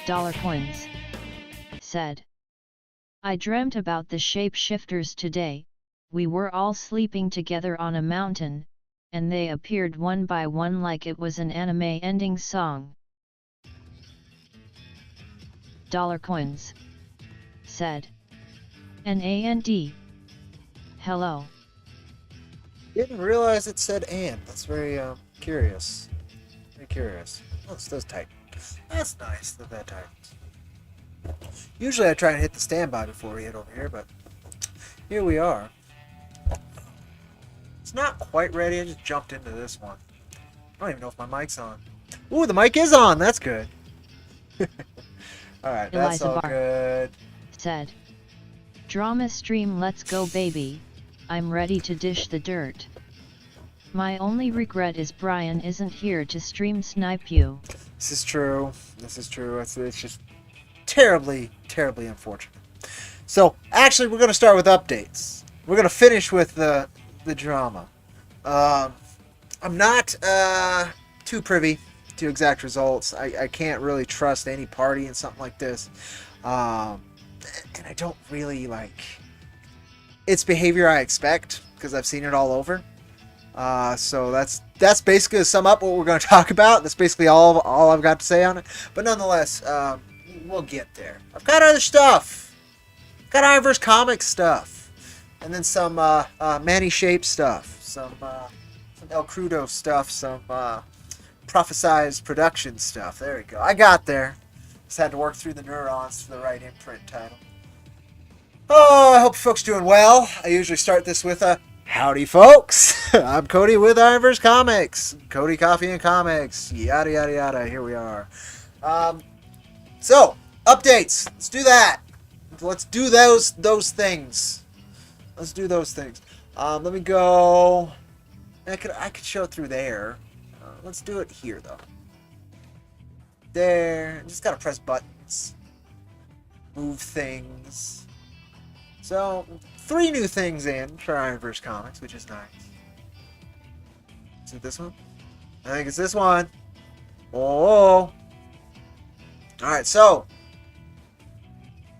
$coins, said. I dreamt about the shapeshifters today. We were all sleeping together on a mountain, and they appeared one by one like it was an anime ending song. $coins, said. NAND. Hello. Didn't realize it said and. That's very curious. Very curious. Oh, it does tighten. That's nice that that tightens. Usually I try and hit the standby before we hit over here, but here we are. It's not quite ready. I just jumped into this one. I don't even know if my mic's on. Ooh, the mic is on. That's good. Alright, that's all good. Said. Drama stream, let's go baby. I'm ready to dish the dirt. My only regret is Brian isn't here to stream snipe you. This is true. This is true. It's just terribly, terribly unfortunate. So, actually, we're going to start with updates. We're going to finish with the drama. I'm not too privy to exact results. I can't really trust any party in something like this. And I don't really like its behavior I expect, because I've seen it all over. So that's basically to sum up what we're going to talk about. That's basically all I've got to say on it. But nonetheless, we'll get there. I've got other stuff. I've got Iron vs. Comics stuff. And then some Manny Shape stuff. Some El Crudo stuff. Some prophesized production stuff. There we go. I got there. Just had to work through the neurons for the right imprint title. Oh, I hope folks doing well. I usually start this with a howdy, folks. I'm Cody with Iron vs. Comics. Cody Coffee and Comics. Yada, yada, yada. Here we are. So, updates. Let's do that. Let's do those things. Let's do those things. Let me go. I could show through there. Let's do it here, though. There. Just gotta press buttons. Move things. So, 3 new things in for Iron vs. Comics, which is nice. Is it this one? I think it's this one. Oh. Alright, so.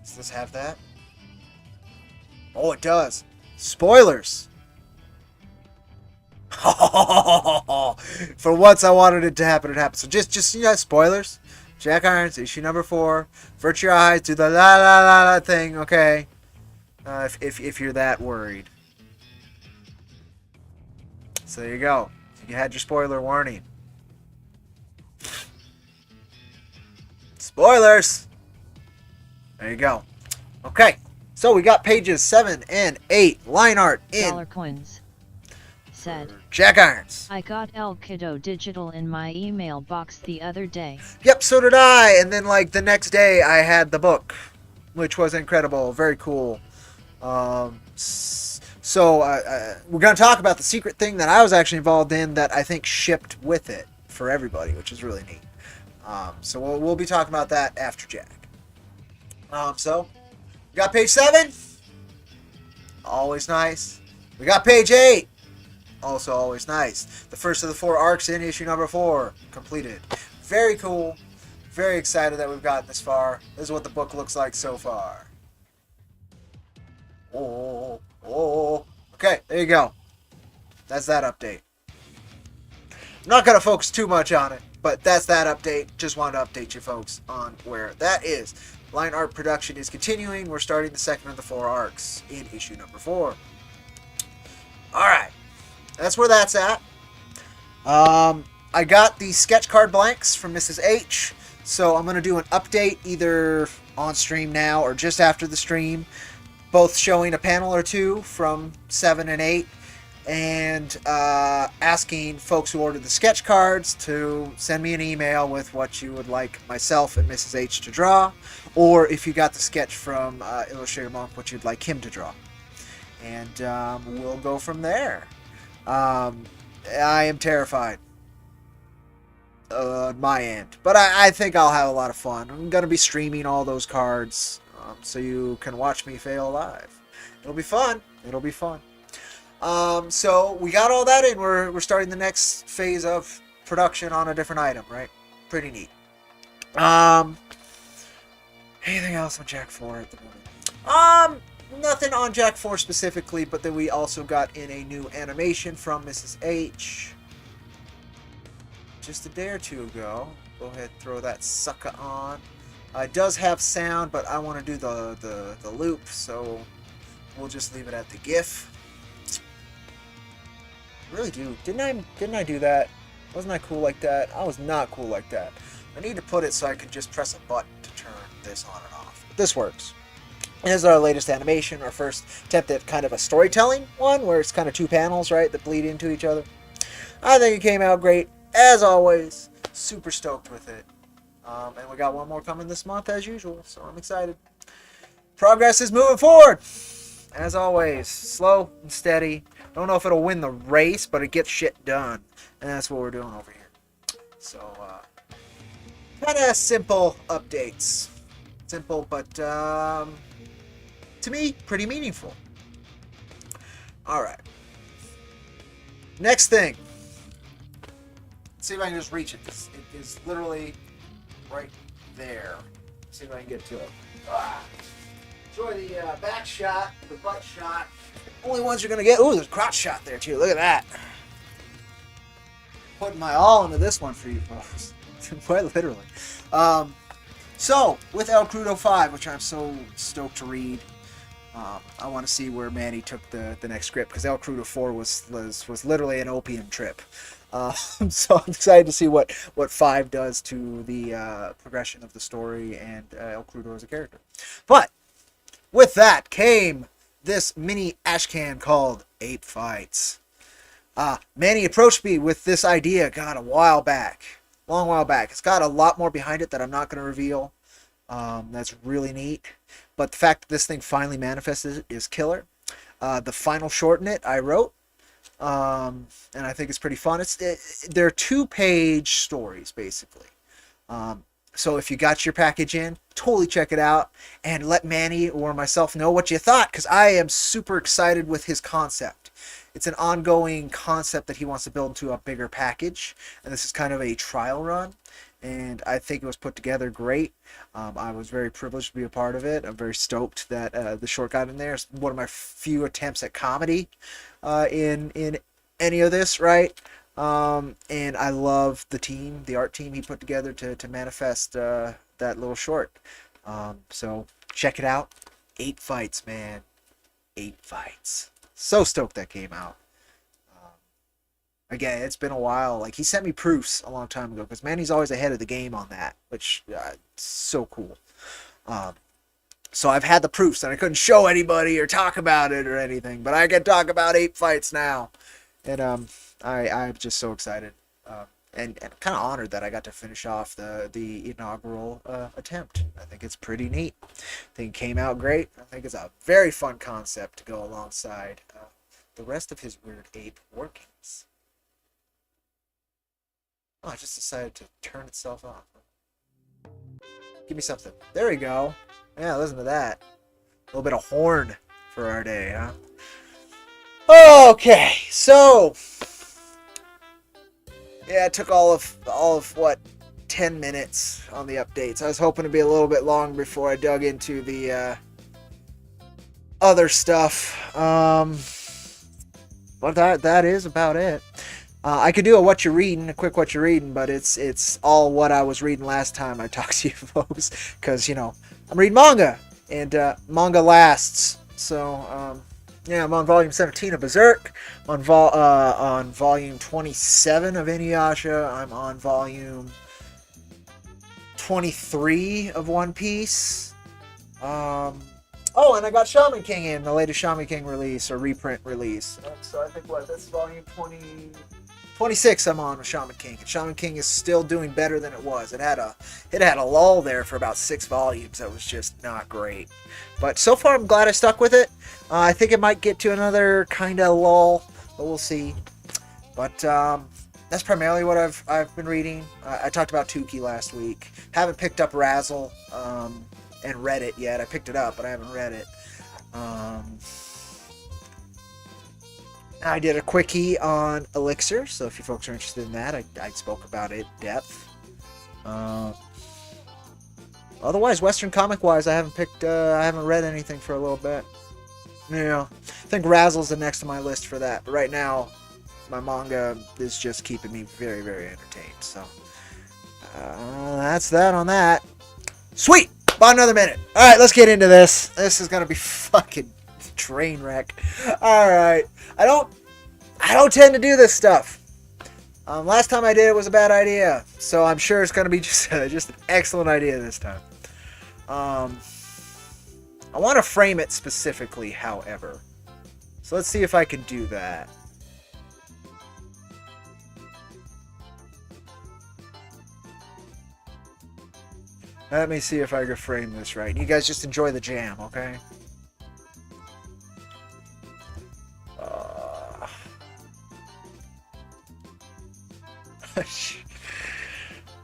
Does this have that? Oh, it does. Spoilers. For once I wanted it to happen, it happened. So just spoilers. Jack Irons, issue number 4. Avert your eyes, do the la la la la thing, okay? If you're that worried. So there you go. You had your spoiler warning. Spoilers! There you go. Okay. So we got pages 7 and 8. Line art in $coins. Said. Jack Irons. I got El Kiddo digital in my email box the other day. Yep, so did I. And then like the next day I had the book, which was incredible. Very cool. So we're going to talk about the secret thing that I was actually involved in that I think shipped with it for everybody, which is really neat. So we'll be talking about that after Jack. So we got page 7. Always nice. We got page 8. Also always nice. The first of the 4 arcs in issue number 4 completed. Very cool. Very excited that we've gotten this far. This is what the book looks like so far. Oh. Okay, there you go. That's that update. I'm not going to focus too much on it, but that's that update. Just wanted to update you folks on where that is. Line art production is continuing. We're starting the second of the 4 arcs in issue number 4. Alright. That's where that's at. I got the sketch card blanks from Mrs. H, so I'm going to do an update either on stream now or just after the stream, both showing a panel or 2 from 7 and 8, and asking folks who ordered the sketch cards to send me an email with what you would like myself and Mrs. H to draw, or if you got the sketch from Illustrator Monk, what you'd like him to draw. And we'll go from there. I am terrified on my end, but I think I'll have a lot of fun. I'm going to be streaming all those cards, so you can watch me fail live. It'll be fun. It'll be fun. So we got all that in. We're starting the next phase of production on a different item, right? Pretty neat. Anything else on Jack 4 at the moment? Nothing on Jack 4 specifically, but then we also got in a new animation from Mrs. H just a day or two ago. Go ahead and throw that sucker on. It does have sound, but I want to do the loop, so we'll just leave it at the GIF. Really do. Didn't I do that? Wasn't I cool like that? I was not cool like that. I need to put it so I can just press a button to turn this on and off. But this works. This is our latest animation, our first attempt at kind of a storytelling one, where it's kind of two panels, right, that bleed into each other. I think it came out great, as always. Super stoked with it. And we got one more coming this month, as usual, so I'm excited. Progress is moving forward, as always. Slow and steady. Don't know if it'll win the race, but it gets shit done. And that's what we're doing over here. So, kind of simple updates. Simple, but, to me, pretty meaningful. Alright. Next thing. Let's see if I can just reach it. It is literally right there. Let's see if I can get to it. Enjoy the back shot, the butt shot. Only ones you're going to get. Ooh, there's a crotch shot there, too. Look at that. Putting my all into this one for you folks. Quite literally. So, with El Crudo 5, which I'm so stoked to read, I want to see where Manny took the next script, because El Crudo 4 was literally an opium trip. So I'm excited to see what 5 does to the progression of the story and El Crudo as a character. But with that came this mini ashcan called Ape Fights. Manny approached me with this idea, God, a while back. Long while back. It's got a lot more behind it that I'm not going to reveal. That's really neat. But the fact that this thing finally manifested is killer. The final short in it I wrote. And I think it's pretty fun. They're 2-page stories, basically. So if you got your package in, totally check it out. And let Manny or myself know what you thought, because I am super excited with his concept. It's an ongoing concept that he wants to build into a bigger package. And this is kind of a trial run. And I think it was put together great. I was very privileged to be a part of it. I'm very stoked that the short got in there. It's one of my few attempts at comedy in any of this, right? And I love the team, the art team he put together to manifest that little short. So check it out. 8 fights, man. 8 fights. So stoked that came out. Again, it's been a while. Like, he sent me proofs a long time ago, because Manny's always ahead of the game on that, which so cool. So I've had the proofs, and I couldn't show anybody or talk about it or anything, but I can talk about 8 fights now. And I'm just so excited, and kind of honored that I got to finish off the inaugural attempt. I think it's pretty neat. I think it came out great. I think it's a very fun concept to go alongside the rest of his weird ape workings. Oh, I just decided to turn itself off. Give me something. There we go. Yeah, listen to that. A little bit of horn for our day, huh? Okay, so yeah, it took all of what, 10 minutes on the updates. I was hoping to be a little bit long before I dug into the other stuff. But that is about it. I could do a quick what you're reading, but it's all what I was reading last time I talked to you folks, because, you know, I'm reading manga, and manga lasts. So, yeah, I'm on volume 17 of Berserk, on volume 27 of Inuyasha, I'm on volume 23 of One Piece. Oh, and I got Shaman King in, the latest Shaman King release, or reprint release. So I think, that's volume 26 I'm on with Shaman King. And Shaman King is still doing better than it was. It had a lull there for about 6 volumes that was just not great. But so far I'm glad I stuck with it. I think it might get to another kind of lull, but we'll see. But that's primarily what I've been reading. I talked about Tukey last week. Haven't picked up Razzle and read it yet. I picked it up, but I haven't read it. I did a quickie on Elixir, so if you folks are interested in that, I spoke about it in depth. Otherwise, Western comic wise, I haven't read anything for a little bit. Yeah, I think Razzle's the next on my list for that. But right now, my manga is just keeping me very, very entertained. So that's that on that. Sweet! About another minute. Alright, let's get into this. This is gonna be fucking train wreck. Alright. I don't tend to do this stuff. Last time I did it was a bad idea. So I'm sure it's gonna be just an excellent idea this time. I want to frame it specifically, however. So let's see if I can do that. Let me see if I can frame this right. You guys just enjoy the jam, okay?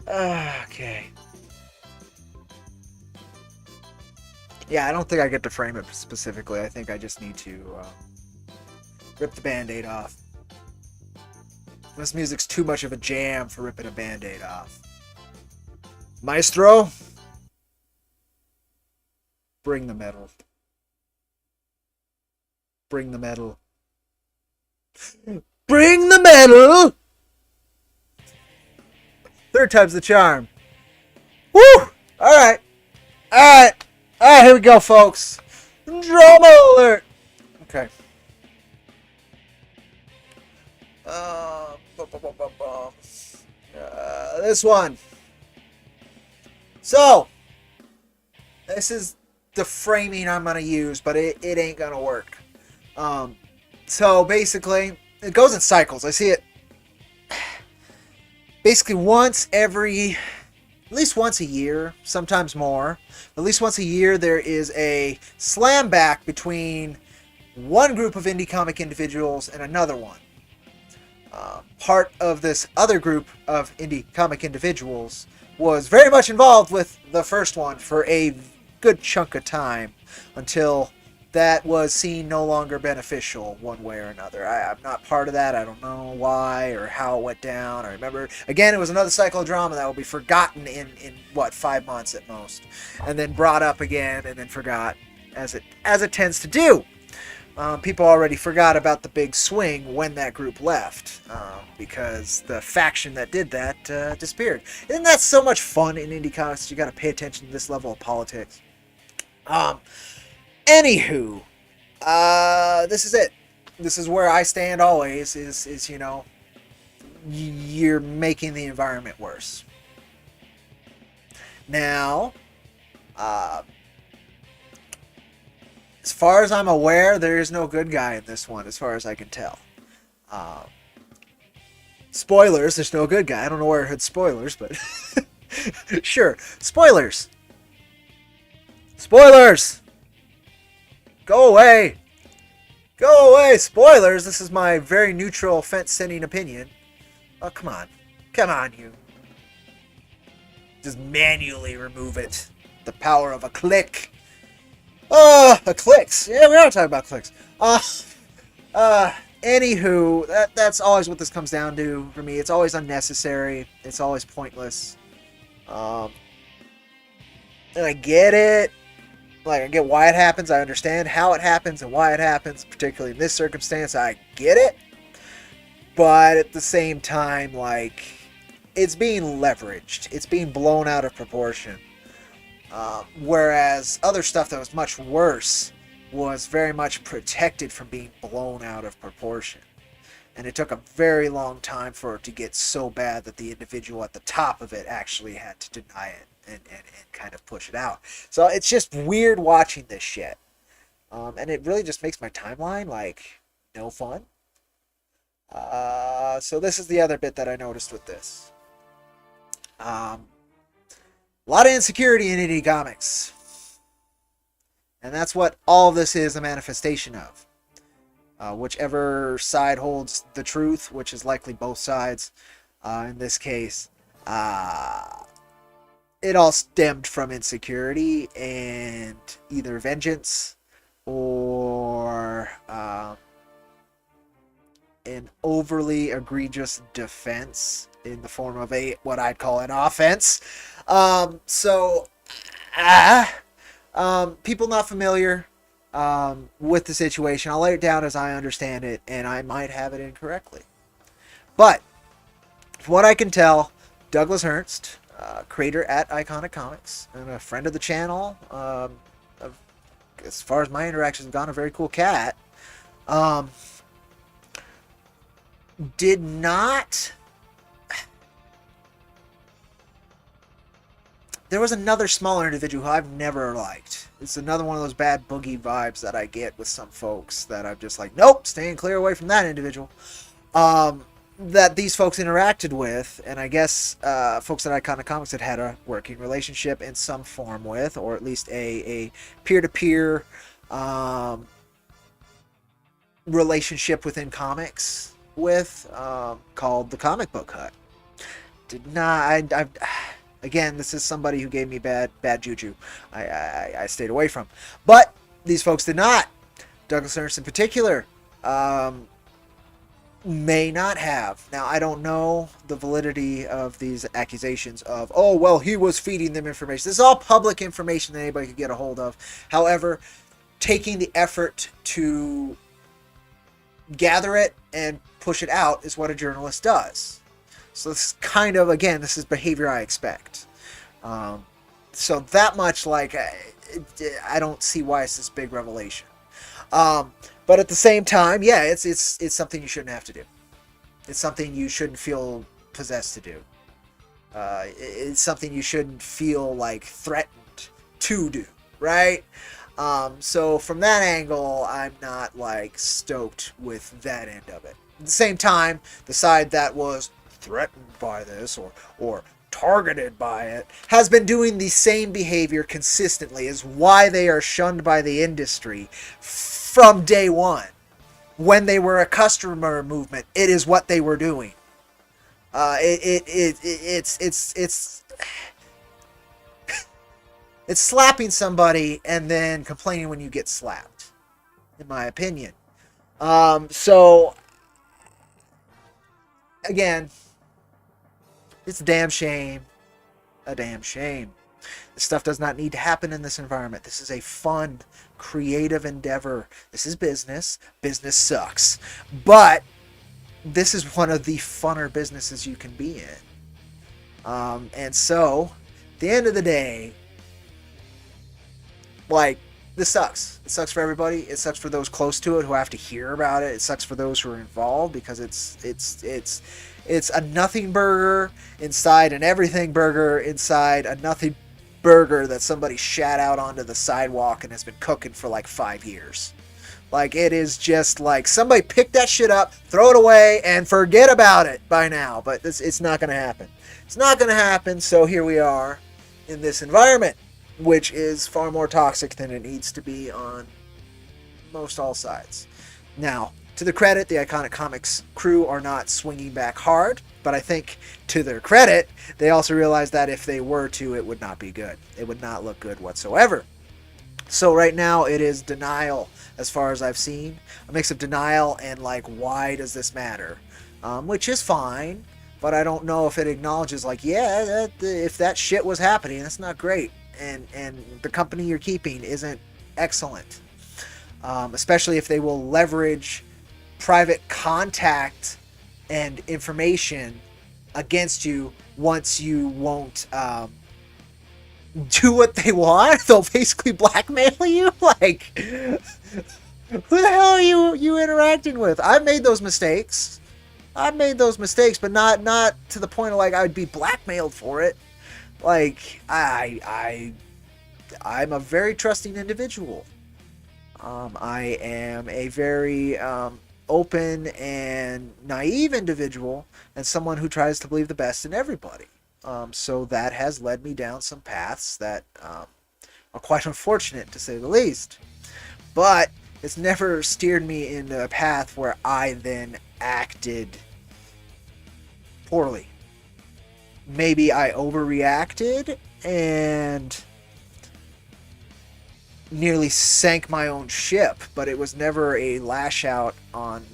Okay. Yeah, I don't think I get to frame it specifically. I think I just need to rip the Band-Aid off. This music's too much of a jam for ripping a Band-Aid off. Maestro, bring the metal. Bring the metal. Bring the metal! Third time's the charm. Woo! Alright. Alright. Alright, here we go, folks. Drama alert! Okay. This one. So, this is the framing I'm going to use, but it ain't going to work. So, basically, it goes in cycles. I see it basically at least once a year, sometimes more. At least once a year, there is a slam back between one group of indie comic individuals and another one. Part of this other group of indie comic individuals was very much involved with the first one for a good chunk of time until that was seen no longer beneficial one way or another. I'm not part of that. I don't know why or how it went down. I remember, again, it was another psychodrama that will be forgotten in 5 months at most, and then brought up again and then forgot, as it tends to do. People already forgot about the big swing when that group left, because the faction that did that disappeared. Isn't that so much fun in indie comics? You got to pay attention to this level of politics. Anywho, this is it. This is where I stand always, is you're making the environment worse. Now, as far as I'm aware, there is no good guy in this one, as far as I can tell. Spoilers, there's no good guy. I don't know where I heard spoilers, but sure. Spoilers! Spoilers! Go away! Go away! Spoilers! This is my very neutral, fence-sitting opinion. Oh, come on. Come on, you. Just manually remove it. The power of a click. A clicks. Yeah, we are talking about clicks. Anywho, that's always what this comes down to for me. It's always unnecessary. It's always pointless. And I get it. Like, I get why it happens. I understand how it happens and why it happens, particularly in this circumstance. I get it. But at the same time, like, it's being leveraged. It's being blown out of proportion. Whereas other stuff that was much worse was very much protected from being blown out of proportion. And it took a very long time for it to get so bad that the individual at the top of it actually had to deny it and kind of push it out. So it's just weird watching this shit. And it really just makes my timeline, like, no fun. So this is the other bit that I noticed with this. A lot of insecurity in indie comics. And that's what all of this is a manifestation of. Whichever side holds the truth, which is likely both sides in this case, it all stemmed from insecurity and either vengeance or an overly egregious defense in the form of what I'd call an offense. So People not familiar with the situation, I'll lay it down as I understand it, and I might have it incorrectly. But from what I can tell, Douglas Ernst, creator at Iconic Comics and a friend of the channel, as far as my interactions have gone, a very cool cat, um, did not. There was another smaller individual who I've never liked. It's another one of those bad boogie vibes that I get with some folks that I'm just like, nope, staying clear away from that individual. That these folks interacted with, and I guess folks at Iconic Comics had a working relationship in some form with, or at least a peer-to-peer relationship within comics with, called the Comic Book Hut. Did not. Again, this is somebody who gave me bad juju. I stayed away from, but these folks did not. Douglas Ernst in particular. May not have. Now, I don't know the validity of these accusations of, oh, well, he was feeding them information. This is all public information that anybody could get a hold of. However, taking the effort to gather it and push it out is what a journalist does. So this is kind of, again, this is behavior I expect. So that much, like, I don't see why it's this big revelation. But at the same time, yeah, it's something you shouldn't have to do. It's something you shouldn't feel possessed to do. It's something you shouldn't feel like threatened to do, right? So from that angle, I'm not like stoked with that end of it. At the same time, the side that was threatened by this or targeted by it has been doing the same behavior consistently, is why they are shunned by the industry from day one. When they were a customer movement, it is what they were doing. It's slapping somebody and then complaining when you get slapped, in my opinion. So again, it's a damn shame. A damn shame. This stuff does not need to happen in this environment. This is a fun, creative endeavor. This is business. Business sucks. But this is one of the funner businesses you can be in. And so, at the end of the day, like, this sucks. It sucks for everybody. It sucks for those close to it who have to hear about it. It sucks for those who are involved, because it's a nothing burger inside an everything burger inside a nothing burger that somebody shat out onto the sidewalk and has been cooking for like 5 years. Like, it is just like somebody pick that shit up, throw it away, and forget about it by now. But it's not going to happen. It's not going to happen. So here we are in this environment, which is far more toxic than it needs to be on most all sides. Now, to the credit, the Iconic Comics crew are not swinging back hard, but I think to their credit, they also realized that if they were to, it would not be good. It would not look good whatsoever. So right now, it is denial, as far as I've seen. A mix of denial and, like, why does this matter? Which is fine, but I don't know if it acknowledges, like, yeah, if that shit was happening, that's not great. And the company you're keeping isn't excellent. Especially if they will leverage private contact and information against you once you won't do what they want. They'll basically blackmail you. Like, who the hell are you interacting with? I've made those mistakes, but not to the point of, like, I would be blackmailed for it. Like, I'm a very trusting individual. I am a very open and naive individual, and someone who tries to believe the best in everybody. So that has led me down some paths that are quite unfortunate, to say the least. But it's never steered me into a path where I then acted poorly. Maybe I overreacted and nearly sank my own ship, but it was never a lash out on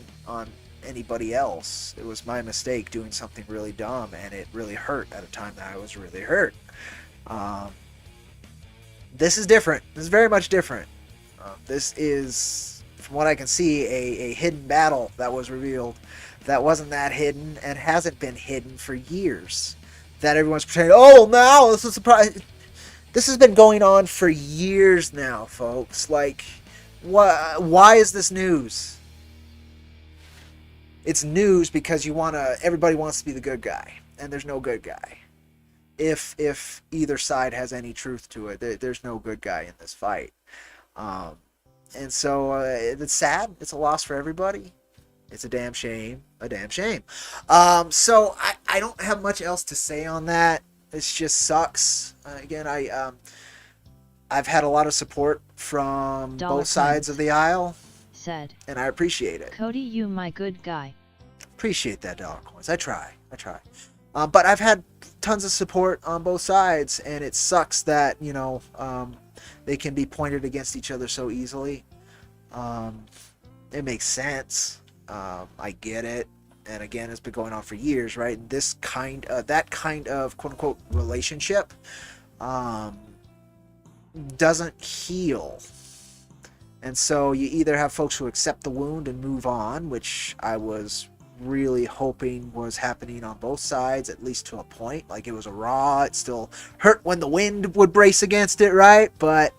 anybody else. It was my mistake doing something really dumb, and it really hurt at a time that I was really hurt. This is different. This is very much different. This is, from what I can see, a hidden battle that was revealed that wasn't that hidden and hasn't been hidden for years. That everyone's pretending, oh, now this is a surprise. This has been going on for years now, folks. Like, why is this news? It's news because everybody wants to be the good guy, and there's no good guy. If either side has any truth to it, there's no good guy in this fight. And so it's sad. It's a loss for everybody. It's a damn shame. A damn shame. So I don't have much else to say on that. It just sucks. Again, I've had a lot of support from both sides of the aisle. Said. And I appreciate it. Cody, you my good guy. Appreciate that, dollar coins. I try. But I've had tons of support on both sides, and it sucks that, they can be pointed against each other so easily. It makes sense. I get it. And again, it's been going on for years, right? That kind of quote unquote relationship doesn't heal. And so you either have folks who accept the wound and move on, which I was really hoping was happening on both sides, at least to a point. Like, it was a raw, it still hurt when the wind would brace against it, right? But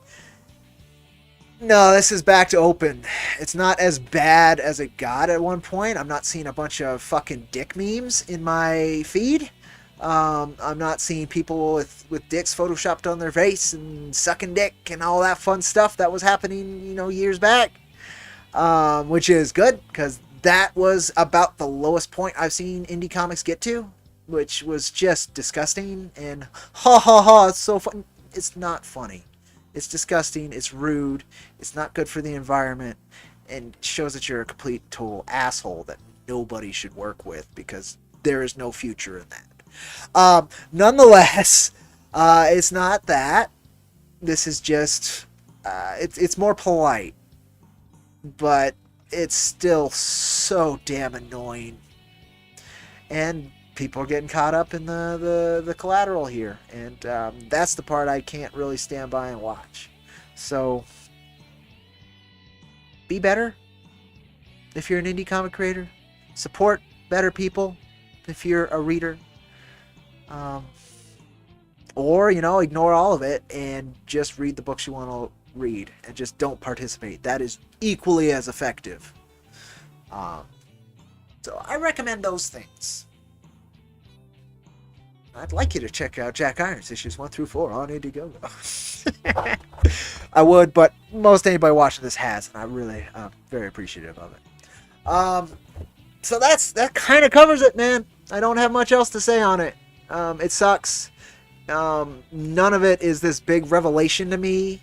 no, this is back to open. It's not as bad as it got at one point. I'm not seeing a bunch of fucking dick memes in my feed. I'm not seeing people with dicks photoshopped on their face and sucking dick and all that fun stuff that was happening, years back. Which is good, because that was about the lowest point I've seen indie comics get to, which was just disgusting and ha ha ha, it's so fun. It's not funny. It's disgusting, it's rude, it's not good for the environment, and shows that you're a complete total asshole that nobody should work with, because there is no future in that. Nonetheless, it's not that. This is just, it's more polite, but it's still so damn annoying. And people are getting caught up in the collateral here, and that's the part I can't really stand by and watch. So be better if you're an indie comic creator. Support better people if you're a reader. Or ignore all of it and just read the books you want to read and just don't participate. That is equally as effective. So I recommend those things. I'd like you to check out Jack Irons issues 1 through 4 on Indiegogo. I would, but most anybody watching this has, and I'm really very appreciative of it. So that kind of covers it, man. I don't have much else to say on it. It sucks. None of it is this big revelation to me.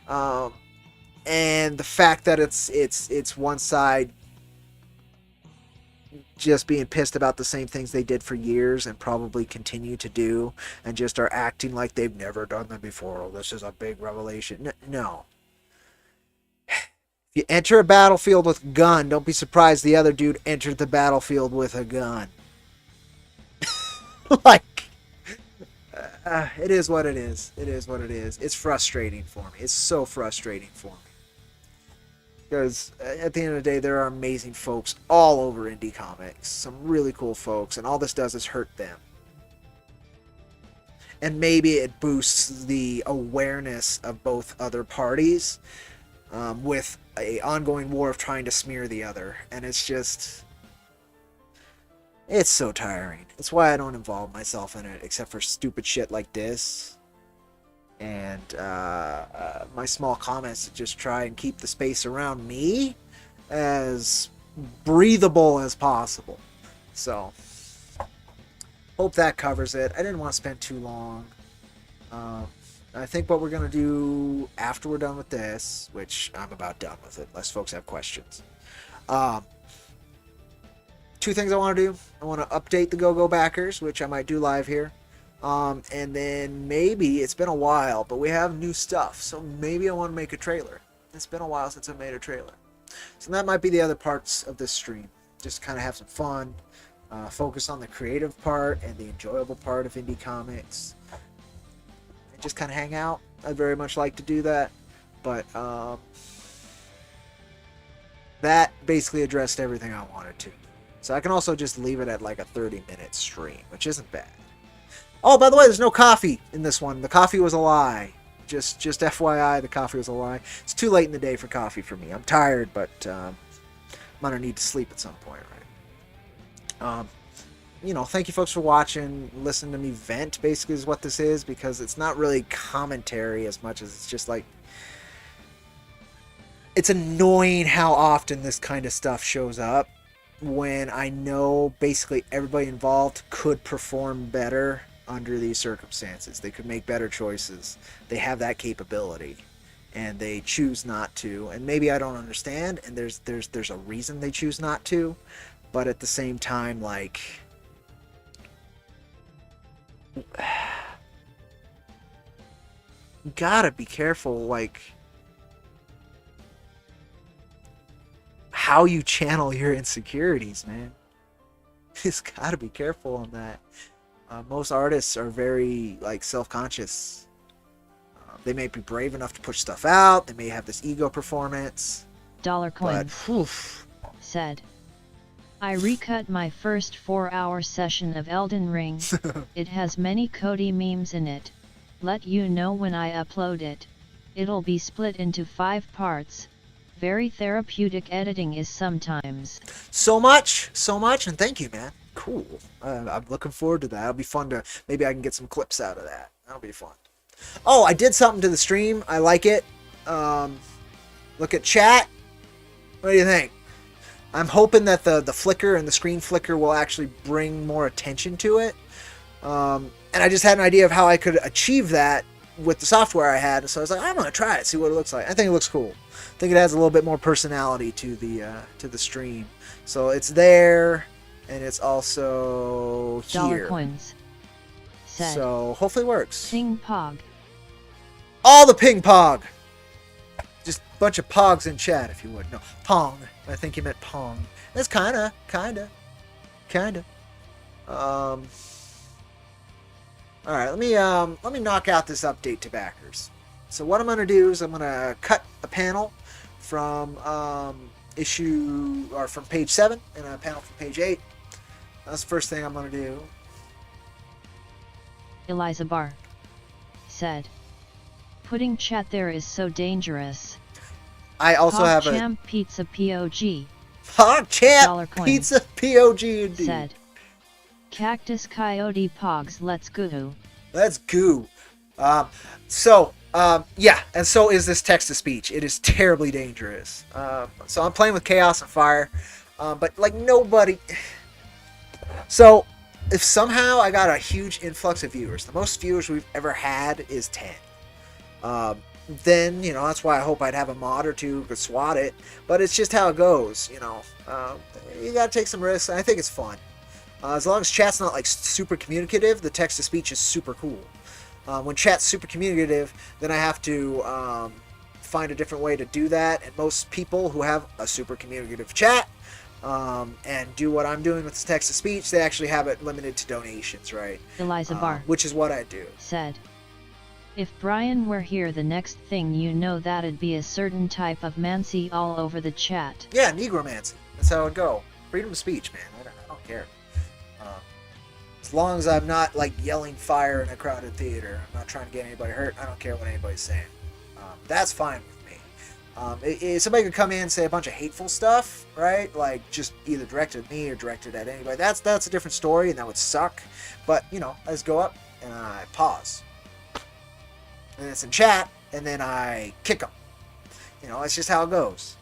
And the fact that it's one side just being pissed about the same things they did for years and probably continue to do, and just are acting like they've never done them before. Oh, this is a big revelation. No. If you enter a battlefield with a gun, don't be surprised the other dude entered the battlefield with a gun. It is what it is. It is what it is. It's frustrating for me. It's so frustrating for me. Because at the end of the day, there are amazing folks all over indie comics. Some really cool folks. And all this does is hurt them. And maybe it boosts the awareness of both other parties. With an ongoing war of trying to smear the other. And it's just... it's so tiring. It's why I don't involve myself in it. Except for stupid shit like this. And my small comments to just try and keep the space around me as breathable as possible. So, hope that covers it. I didn't want to spend too long. I think what we're going to do after we're done with this, which I'm about done with it, unless folks have questions. 2 things I want to do. I want to update the Go-Go backers, which I might do live here. And then maybe, it's been a while, but we have new stuff, so maybe I want to make a trailer. It's been a while since I made a trailer. So that might be the other parts of this stream. Just kind of have some fun, focus on the creative part and the enjoyable part of indie comics. And just kind of hang out, I'd very much like to do that, but that basically addressed everything I wanted to. So I can also just leave it at like a 30-minute stream, which isn't bad. Oh, by the way, there's no coffee in this one. The coffee was a lie. Just FYI, the coffee was a lie. It's too late in the day for coffee for me. I'm tired, but I'm gonna need to sleep at some point, right? Thank you folks for watching. Listen to me vent, basically, is what this is, because it's not really commentary as much as it's just like, it's annoying how often this kind of stuff shows up when I know basically everybody involved could perform better under these circumstances. They could make better choices. They have that capability, and they choose not to. And maybe I don't understand, and there's a reason they choose not to, but at the same time, like, you gotta be careful, like, how you channel your insecurities, man. Just gotta be careful on that. Most artists are very, like, self-conscious. They may be brave enough to push stuff out. They may have this ego performance. Dollar Coins said, I recut my first 4-hour session of Elden Ring. It has many Cody memes in it. Let you know when I upload it. It'll be split into 5 parts. Very therapeutic editing is sometimes. So much, and thank you, man. Cool. I'm looking forward to that. It'll be fun to, maybe I can get some clips out of that. That'll be fun. Oh, I did something to the stream. I like it. Look at chat. What do you think? I'm hoping that the flicker and the screen flicker will actually bring more attention to it. And I just had an idea of how I could achieve that with the software I had. So I was like, I'm going to try it, see what it looks like. I think it looks cool. I think it adds a little bit more personality to the stream. So it's there, and it's also here. Dollar Coins said, so hopefully it works. Ping Pog. All the ping pong. Just a bunch of pogs in chat, if you would. No, pong. I think you meant pong. That's kinda. All right, let me knock out this update to backers. So what I'm gonna do is I'm gonna cut a panel from from page 7 and a panel from page 8. That's the first thing I'm gonna do. Eliza Barr said, putting chat there is so dangerous. I also have Champ Pizza POG. Champ Pizza POG indeed. Said, Cactus Coyote Pogs, let's go. Let's go. Yeah, and so is this text-to-speech. It is terribly dangerous. So I'm playing with Chaos and Fire, but like nobody. So if somehow I got a huge influx of viewers, the most viewers we've ever had is 10. Then, that's why I hope I'd have a mod or two who could swat it. But it's just how it goes, you gotta take some risks. I think it's fun. As long as chat's not like super communicative, the text-to-speech is super cool. When chat's super communicative, then I have to find a different way to do that. And most people who have a super communicative chat and do what I'm doing with text-to-speech, they actually have it limited to donations, right? Eliza Barr, which is what I do. Said, if Brian were here, the next thing you know that'd be a certain type of mancy all over the chat. Yeah, negromancy. That's how it'd go. Freedom of speech, man. I don't care. As long as I'm not like yelling fire in a crowded theater, I'm not trying to get anybody hurt. I don't care what anybody's saying. That's fine with me. Somebody could come in and say a bunch of hateful stuff, right? Like just either directed at me or directed at anybody. That's a different story, and that would suck. But I just go up and I pause. And it's in chat, and then I kick them. It's just how it goes.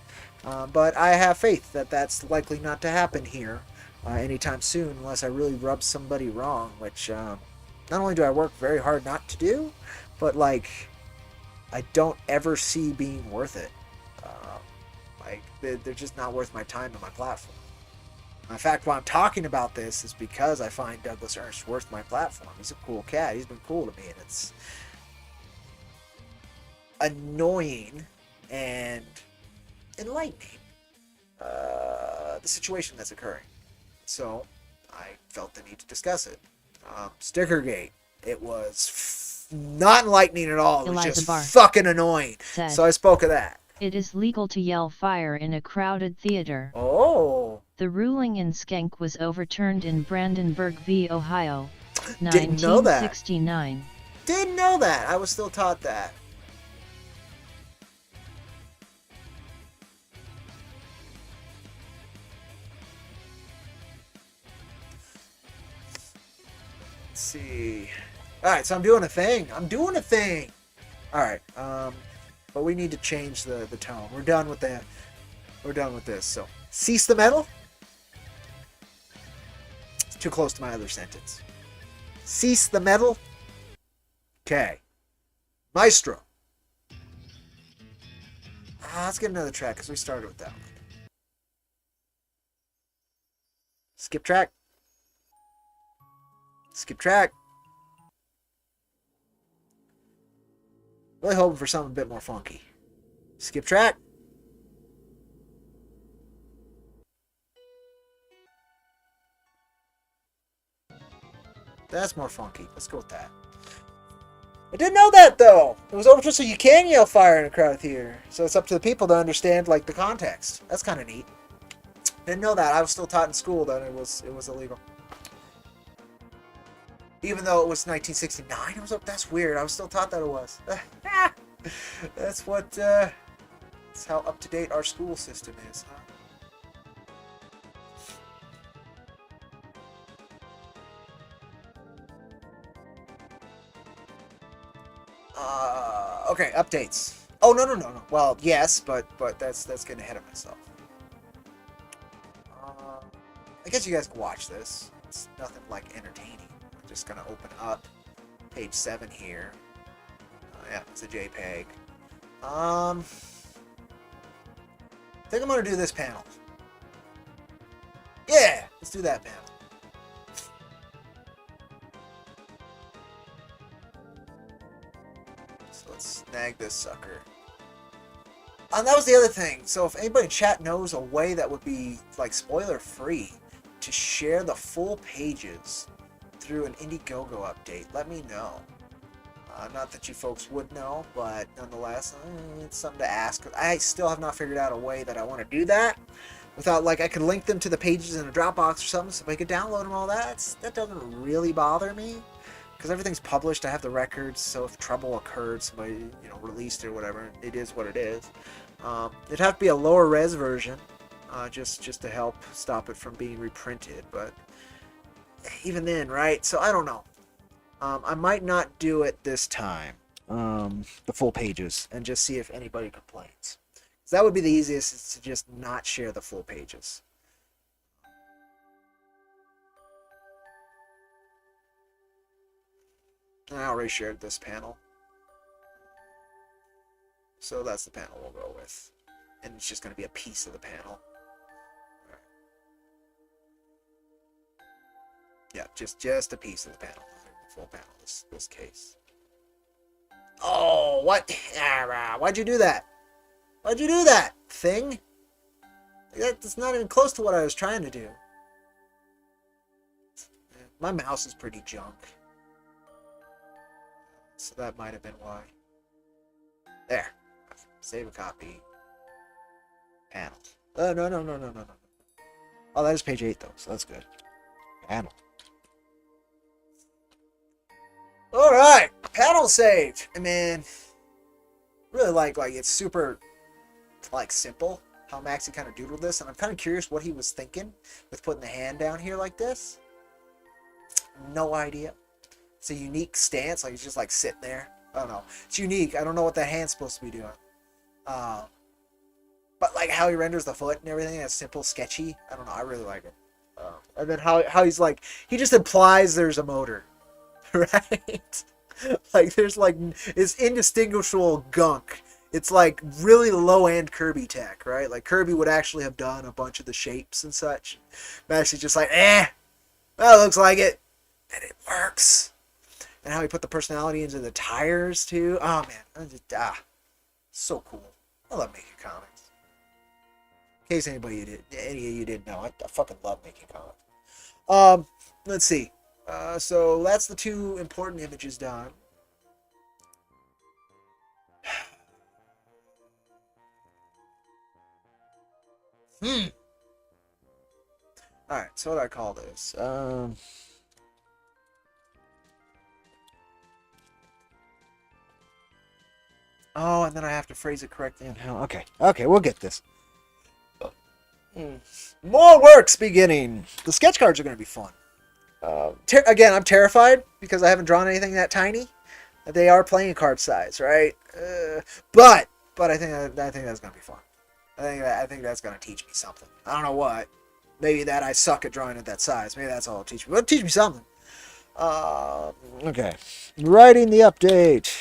But I have faith that that's likely not to happen here anytime soon, unless I really rub somebody wrong, which not only do I work very hard not to do, but like I don't ever see being worth it. They're just not worth my time and my platform. In fact, why I'm talking about this is because I find Douglas Ernst worth my platform. He's a cool cat. He's been cool to me, and it's annoying and enlightening, the situation that's occurring. So I felt the need to discuss it. Stickergate. It was not enlightening at all. It was Eliza just Barr fucking annoying. said, So I spoke of that. "It is legal to yell fire in a crowded theater." Oh. The ruling in Skank was overturned in Brandenburg v. Ohio, Didn't know that. 1969. Didn't know that. I was still taught that. Let's see. Alright, so I'm doing a thing. Alright, but we need to change the tone. We're done with that. We're done with this. So, cease the metal. It's too close to my other sentence. Cease the metal. Okay. Maestro. Let's get another track because we started with that one. Skip track. Skip track. Really hoping for something a bit more funky. Skip track. That's more funky. Let's go with that. I didn't know that though. It was overturned so you can yell fire in a crowd theater. So it's up to the people to understand like the context. That's kind of neat. Didn't know that. I was still taught in school that it was illegal. Even though it was 1969, it was that's weird. I was still taught that it was. That's what. That's how up to date our school system is, huh? Okay, updates. Oh no. Well, yes, but that's getting ahead of myself. I guess you guys can watch this. It's nothing like entertaining. I'm just gonna open up page 7 here. Yeah, it's a JPEG. I think I'm gonna do this panel. Yeah, let's do that panel. So let's snag this sucker. And that was the other thing. So if anybody in chat knows a way that would be like spoiler free to share the full pages through an Indiegogo update, let me know. Not that you folks would know, but nonetheless, it's something to ask. I still have not figured out a way that I want to do that without, like, I could link them to the pages in a Dropbox or something, so if I could download them all that doesn't really bother me, because everything's published. I have the records, so if trouble occurred, somebody, released it or whatever, it is what it is. It'd have to be a lower res version, just to help stop it from being reprinted, but even then, right? So I don't know. I might not do it this time, the full pages, and just see if anybody complains. So that would be the easiest, is to just not share the full pages. I already shared this panel. So that's the panel we'll go with. And it's just going to be a piece of the panel. Right. Yeah, just a piece of the panel. Full panel, this case. Oh, what? Why'd you do that? Why'd you do that, thing? That's not even close to what I was trying to do. My mouse is pretty junk. So that might have been why. There. Save a copy. Panel. Oh, no. Oh, that is page 8, though, so that's good. Panel. Alright, panel saved. I mean, really like it's super, simple how Maxie kind of doodled this, and I'm kind of curious what he was thinking with putting the hand down here like this. No idea. It's a unique stance, he's just, sitting there. I don't know. It's unique. I don't know what that hand's supposed to be doing. But, how he renders the foot and everything, that's simple, sketchy. I don't know. I really like it. And then how he's, he just implies there's a motor. Right? There's it's indistinguishable gunk. It's really low-end Kirby tech, right? Kirby would actually have done a bunch of the shapes and such. Maxie's just that looks like it. And it works. And how he put the personality into the tires too. Oh man, so cool. I love making comics. In case any of you didn't know, I fucking love making comics. Let's see. So that's the two important images done. Alright, so what do I call this? Oh, and then I have to phrase it correctly and how. Okay, we'll get this. More works beginning. The sketch cards are going to be fun. Again, I'm terrified because I haven't drawn anything that tiny. They are playing card size, right? But I think that's going to be fun. I think that's going to teach me something. I don't know what. Maybe that I suck at drawing at that size. Maybe that's all it'll teach me. It'll teach me something. Okay. Writing the update.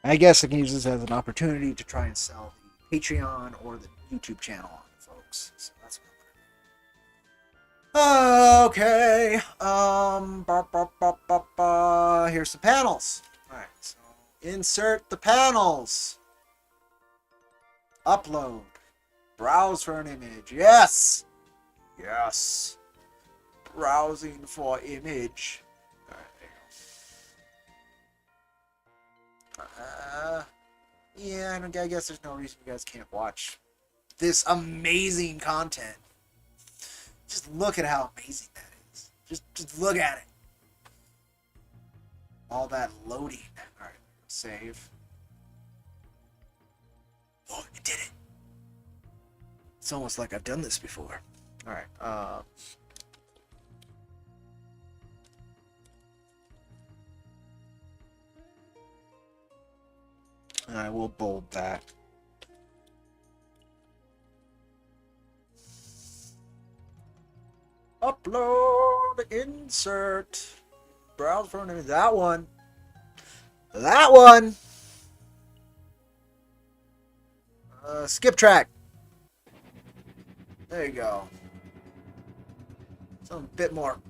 I guess I can use this as an opportunity to try and sell the Patreon or the YouTube channel on folks. So that's what I'm gonna do. Okay. Here's the panels. Alright, so insert the panels. Upload. Browse for an image. Yes! Yes. Browsing for image. Alright, there you go. Yeah, I guess there's no reason you guys can't watch this amazing content. Just look at how amazing that is. Just look at it. All that loading. Alright, save. Oh, it did it. It's almost like I've done this before. Alright, I will bold that. Upload, insert, browse for an image. That one. That one. Skip track. There you go. Some bit more.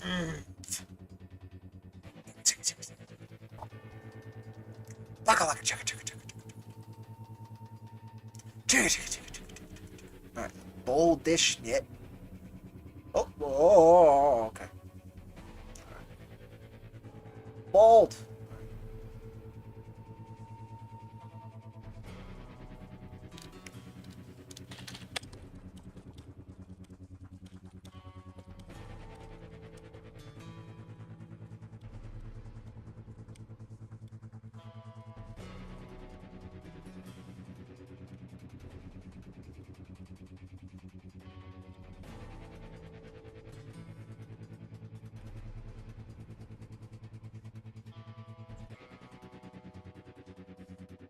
Alright, bold this shit. Oh, okay. Bold.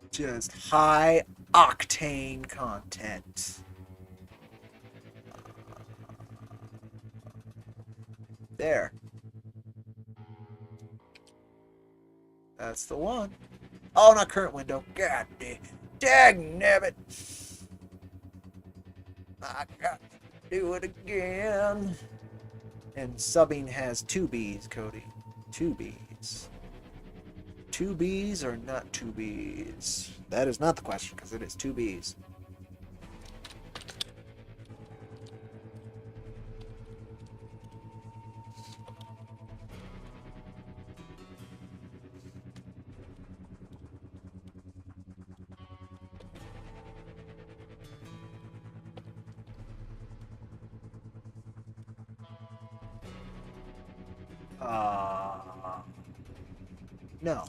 Just high octane content. There. That's the one. Oh, not current window. God damn. Dagnabbit. I got to do it again. And subbing has 2 B's, Cody. 2 B's. 2 B's or not 2 B's? That is not the question, because it is 2 B's. No.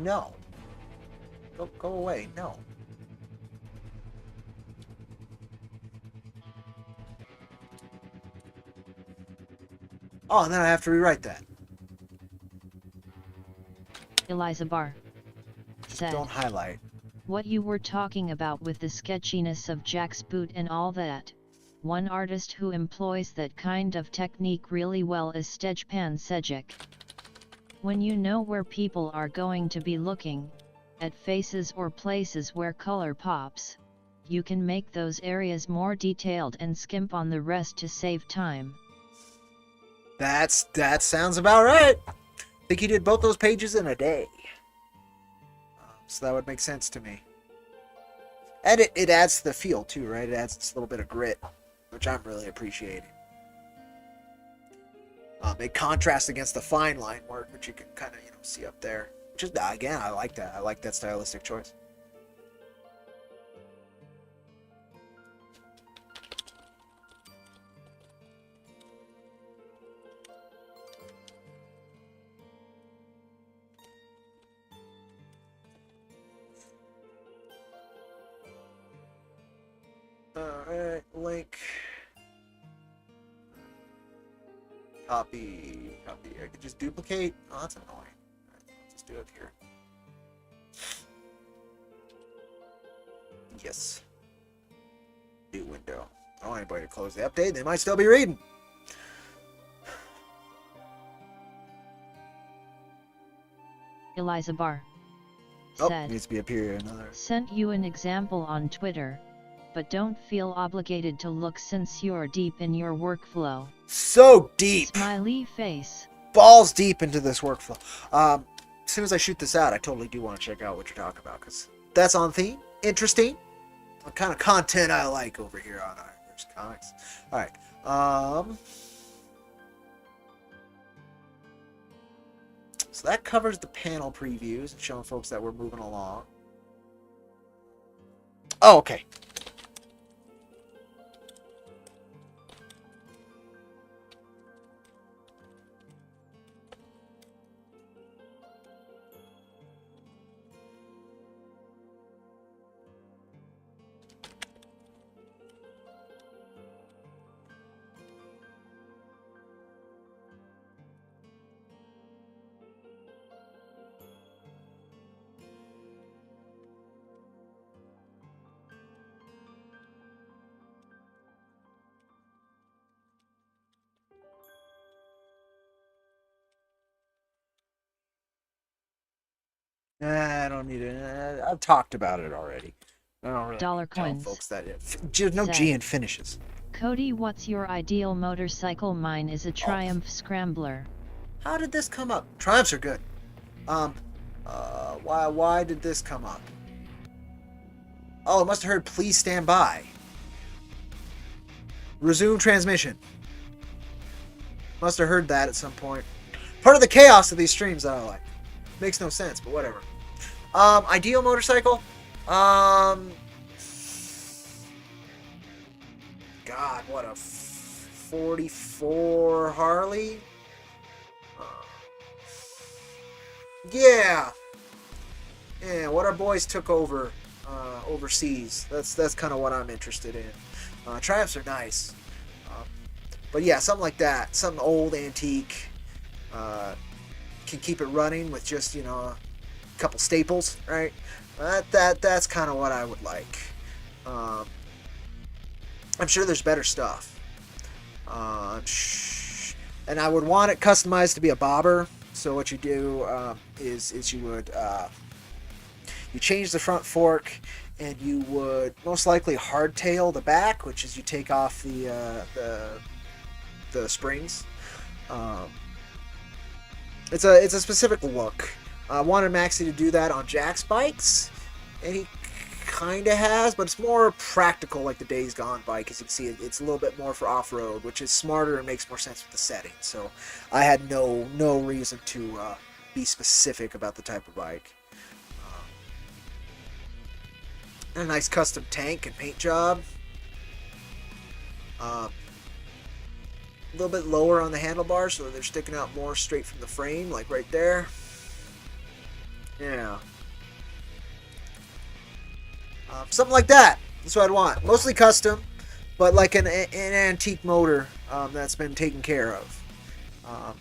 No. Go away. No. Oh, and then I have to rewrite that. Eliza Barr said, Don't highlight. what you were talking about with the sketchiness of Jack's boot and all that. One artist who employs that kind of technique really well is Stejpan Sejic. When you know where people are going to be looking, at faces or places where color pops, you can make those areas more detailed and skimp on the rest to save time. That sounds about right. I think he did both those pages in a day. So that would make sense to me. And it adds to the feel too, right? It adds this little bit of grit, which I'm really appreciating. It contrasts against the fine line work, which you can kind of see up there. Which is, again, I like that. I like that stylistic choice. Alright, link. Copy. I could just duplicate. Oh, that's annoying. I'll just do it here. Yes. New window. I don't want anybody to close the update. They might still be reading. Eliza Barr said, needs to be a period. Sent you an example on Twitter, but don't feel obligated to look since you're deep in your workflow. So deep. Smiley face. Balls deep into this workflow. As soon as I shoot this out, I totally do want to check out what you're talking about, because that's on theme. Interesting. What kind of content I like over here on Comics. Alright. So that covers the panel previews and showing folks that we're moving along. Oh, okay. I don't need it. I've talked about it already. I don't really Dollar tell coins. folks that no G in finishes. Cody, what's your ideal motorcycle? Mine is a Triumph Scrambler. How did this come up? Triumphs are good. Why did this come up? Oh, it must have heard please stand by. Resume transmission. Must have heard that at some point. Part of the chaos of these streams that I like. Makes no sense, but whatever. Ideal motorcycle? God, what a 44 Harley? Yeah, what our boys took over overseas. That's kind of what I'm interested in. Triumphs are nice, but yeah, something like that, something old, antique, can keep it running with just a couple staples, right? That's kind of what I would like. I'm sure there's better stuff, and I would want it customized to be a bobber. So what you do is you would you change the front fork, and you would most likely hardtail the back, which is you take off the springs. It's a specific look. I wanted Maxie to do that on Jack's bikes, and he kind of has, but it's more practical like the Days Gone bike. As you can see, it's a little bit more for off-road, which is smarter and makes more sense with the setting. So I had no reason to be specific about the type of bike. And a nice custom tank and paint job. A little bit lower on the handlebars, so they're sticking out more straight from the frame, like right there. Yeah. Something like that. That's what I'd want. Mostly custom, but like an antique motor that's been taken care of,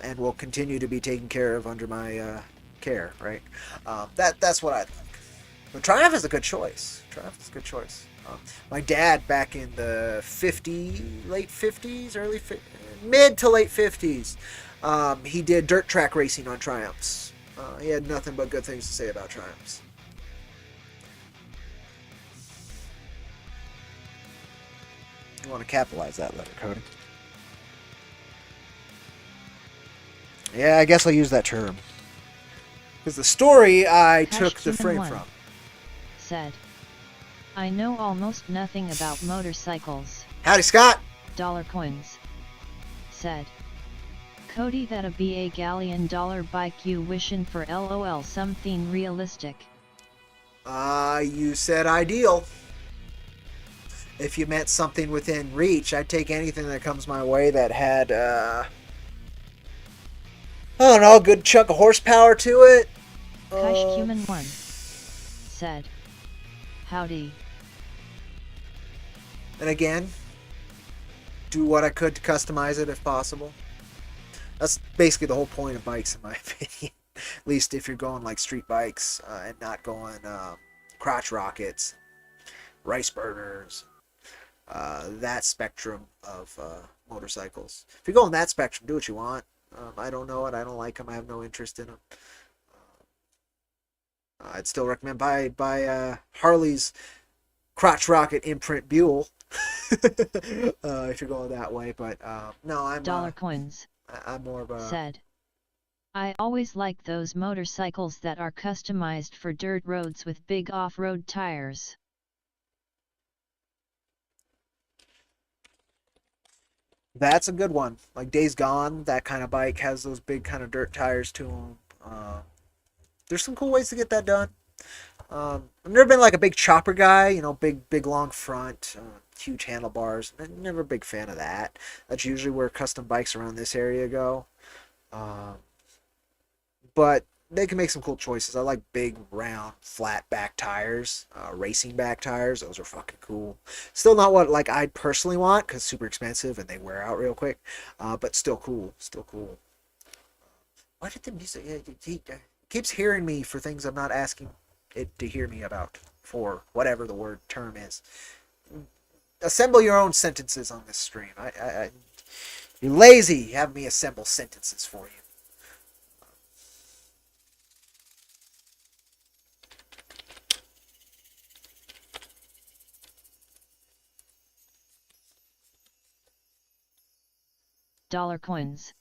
and will continue to be taken care of under my care. Right. That's what I'd like. But Triumph is a good choice. My dad back in the mid to late 50s, he did dirt track racing on Triumphs. He had nothing but good things to say about Triumphs. You want to capitalize that letter, Cody. Yeah, I guess I'll use that term. Because the story I Hush took the Human frame 1 from. said, I know almost nothing about motorcycles. Howdy, Scott. Dollar coins. Said, Cody that a be a galleon dollar bike you wishin' for lol something realistic. You said ideal. If you meant something within reach, I'd take anything that comes my way that had, I don't know, a good chunk of horsepower to it. Hush Human 1 said, howdy. And again, do what I could to customize it if possible. That's basically the whole point of bikes, in my opinion. At least if you're going like street bikes and not going crotch rockets, rice burners, that spectrum of motorcycles. If you're going that spectrum, do what you want. I don't know it. I don't like them. I have no interest in them. I'd still recommend buy Harley's crotch rocket imprint Buell if you're going that way. But no, Dollar coins. I'm more of a said, I always like those motorcycles that are customized for dirt roads with big off-road tires. That's a good one. Like Days Gone, that kind of bike has those big kind of dirt tires to them. There's some cool ways to get that done. I've never been like a big chopper guy, you know, big long front, huge handlebars. I'm never a big fan of that. That's usually where custom bikes around this area go. But they can make some cool choices. I like big, round, flat back tires, racing back tires. Those are fucking cool. Still not what like I'd personally want because super expensive and they wear out real quick. But still cool. Still cool. Why did the music? He keeps hearing me for things I'm not asking it to hear me about. For whatever the word term is. Assemble your own sentences on this stream. You're lazy. Have me assemble sentences for you. Dollar coins.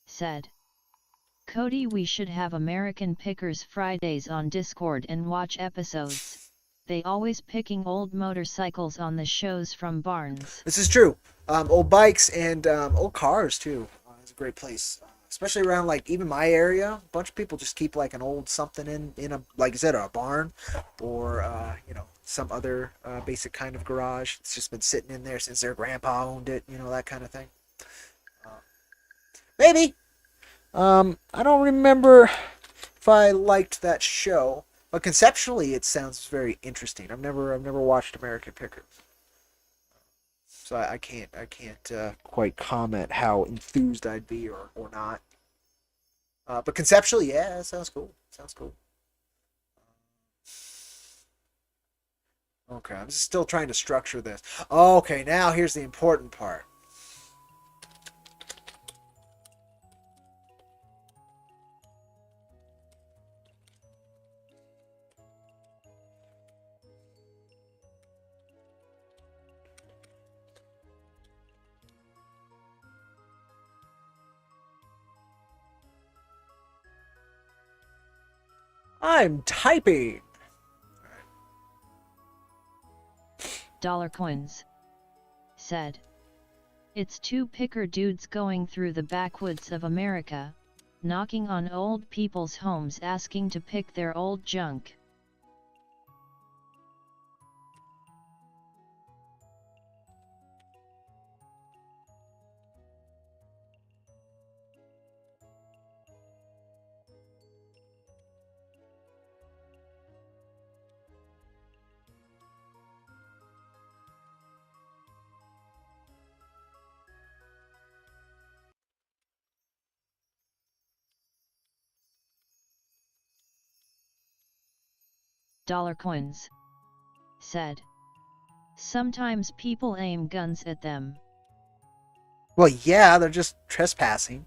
Said, Cody, we should have American Pickers Fridays on Discord and watch episodes. They always picking old motorcycles on the shows from Barnes. This is true. Old bikes and old cars too. It's a great place, especially around like even my area. A bunch of people just keep like an old something in a like I said a barn or you know some other basic kind of garage. It's just been sitting in there since their grandpa owned it. You know that kind of thing. Maybe. I don't remember if I liked that show, but conceptually it sounds very interesting. I've never watched American Pickers, so I can't quite comment how enthused I'd be or not. But conceptually, yeah, it sounds cool. Sounds cool. Okay, I'm still trying to structure this. Okay, now here's the important part. I'm typing. Dollar coins. Said, it's two picker dudes going through the backwoods of America, knocking on old people's homes asking to pick their old junk. Dollar coins. Said, sometimes people aim guns at them. Well, yeah, they're just trespassing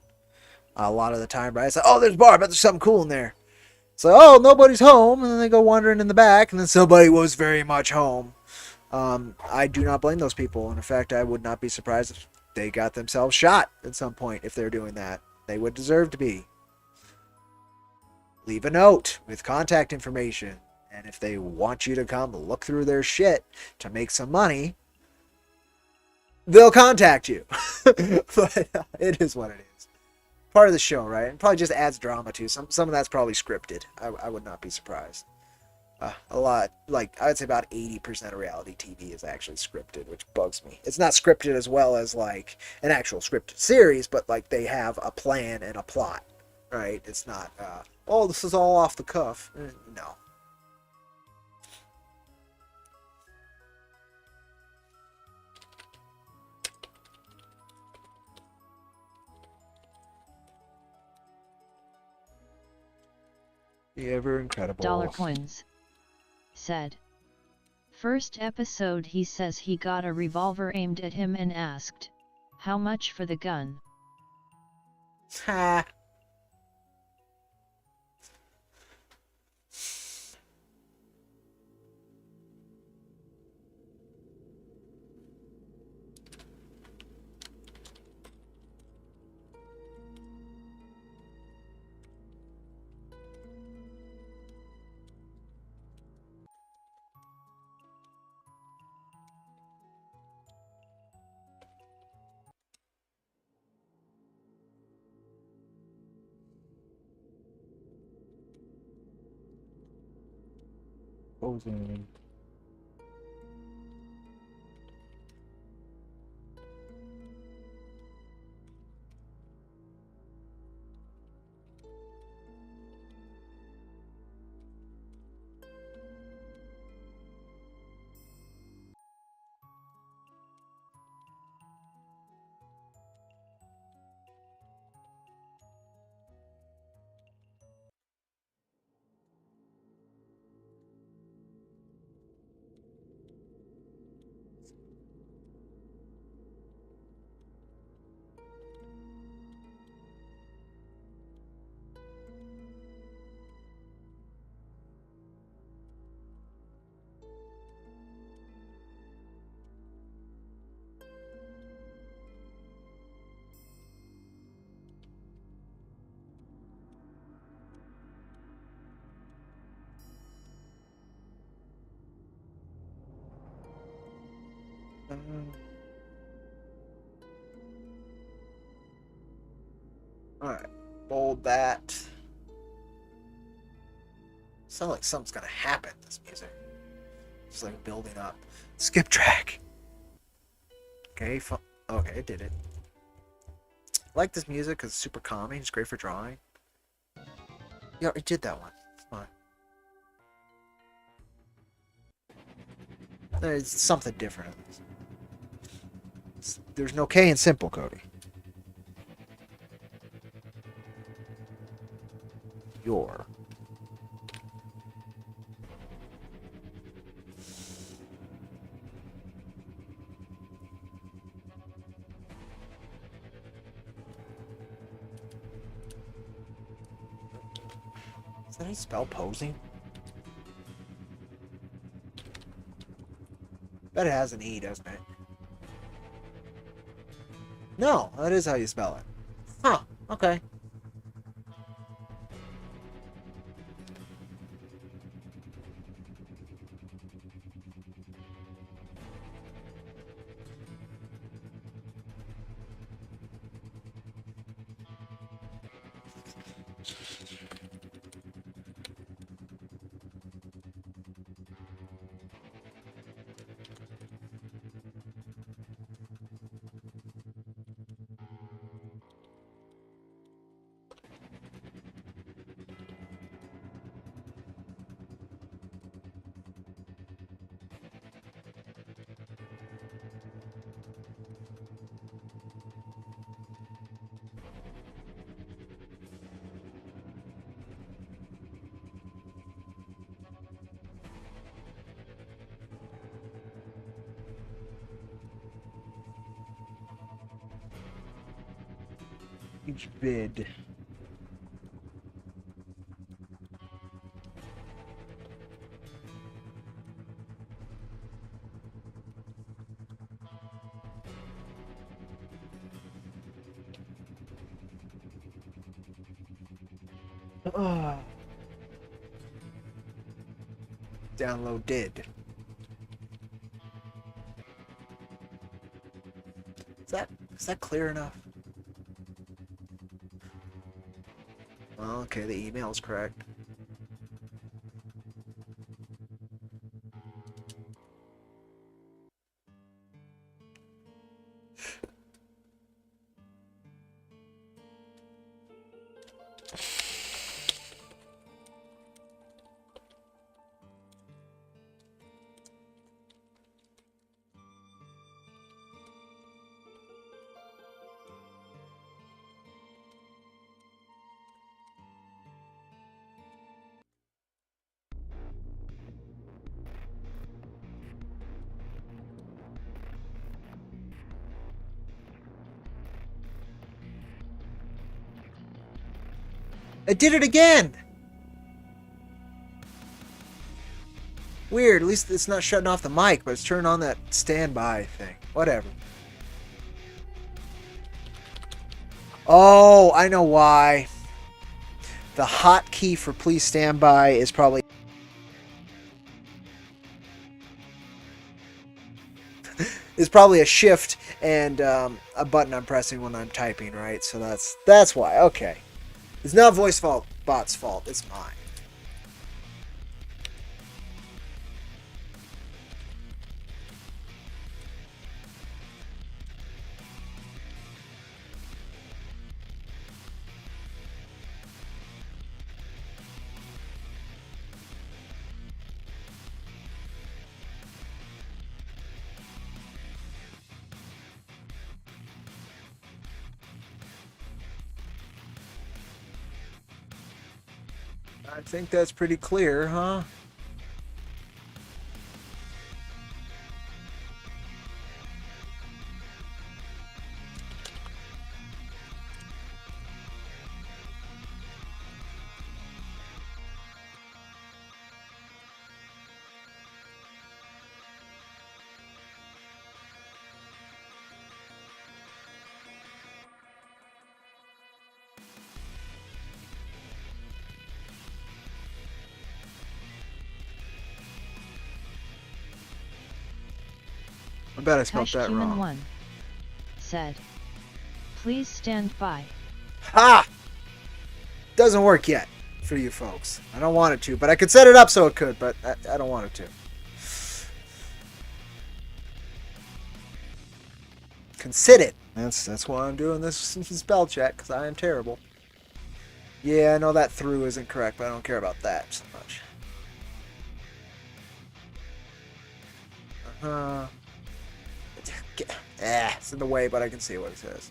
a lot of the time, right? It's like, oh, there's a bar, but there's something cool in there. It's like, oh, nobody's home, and then they go wandering in the back, and then somebody was very much home. I do not blame those people. And in fact, I would not be surprised if they got themselves shot at some point if they're doing that. They would deserve to be. Leave a note with contact information. And if they want you to come look through their shit to make some money, they'll contact you. But it is what it is. Part of the show, right? And probably just adds drama too. Some of that's probably scripted. I would not be surprised. A lot, like I would say about 80% of reality TV is actually scripted, which bugs me. It's not scripted as well as like an actual scripted series, but like they have a plan and a plot, right? It's not, oh, this is all off the cuff. No. The ever incredible Dollar Coins said. First episode he says he got a revolver aimed at him and asked, "How much for the gun?" Ha. Posing. Alright, bold that. Sounds like something's gonna happen, this music. It's like building up. Skip track. Okay, okay, it did it. I like this music because it's super calming. It's great for drawing. Yeah, it did that one. It's fine. It's something different. There's no K in simple, Cody. Your. Is that how you spell posing? Bet it has an E, doesn't it? No, that is how you spell it. Huh, okay. Each bid. Ah. Downloaded. Is that clear enough? Well, okay, the email's correct. It did it again! Weird, at least it's not shutting off the mic, but it's turning on that standby thing. Whatever. Oh, I know why. The hotkey for please stand by is probably a shift and a button I'm pressing when I'm typing, right? So that's why. Okay. It's not bot's fault. It's mine. I think that's pretty clear, huh? I bet I spelled that wrong. 1 said, please stand by. Ha! Doesn't work yet for you folks. I don't want it to, but I could set it up so it could, but I don't want it to. Consider it. That's why I'm doing this spell check, because I am terrible. Yeah, I know that through isn't correct, but I don't care about that so much. Uh-huh. It's in the way, but I can see what it says.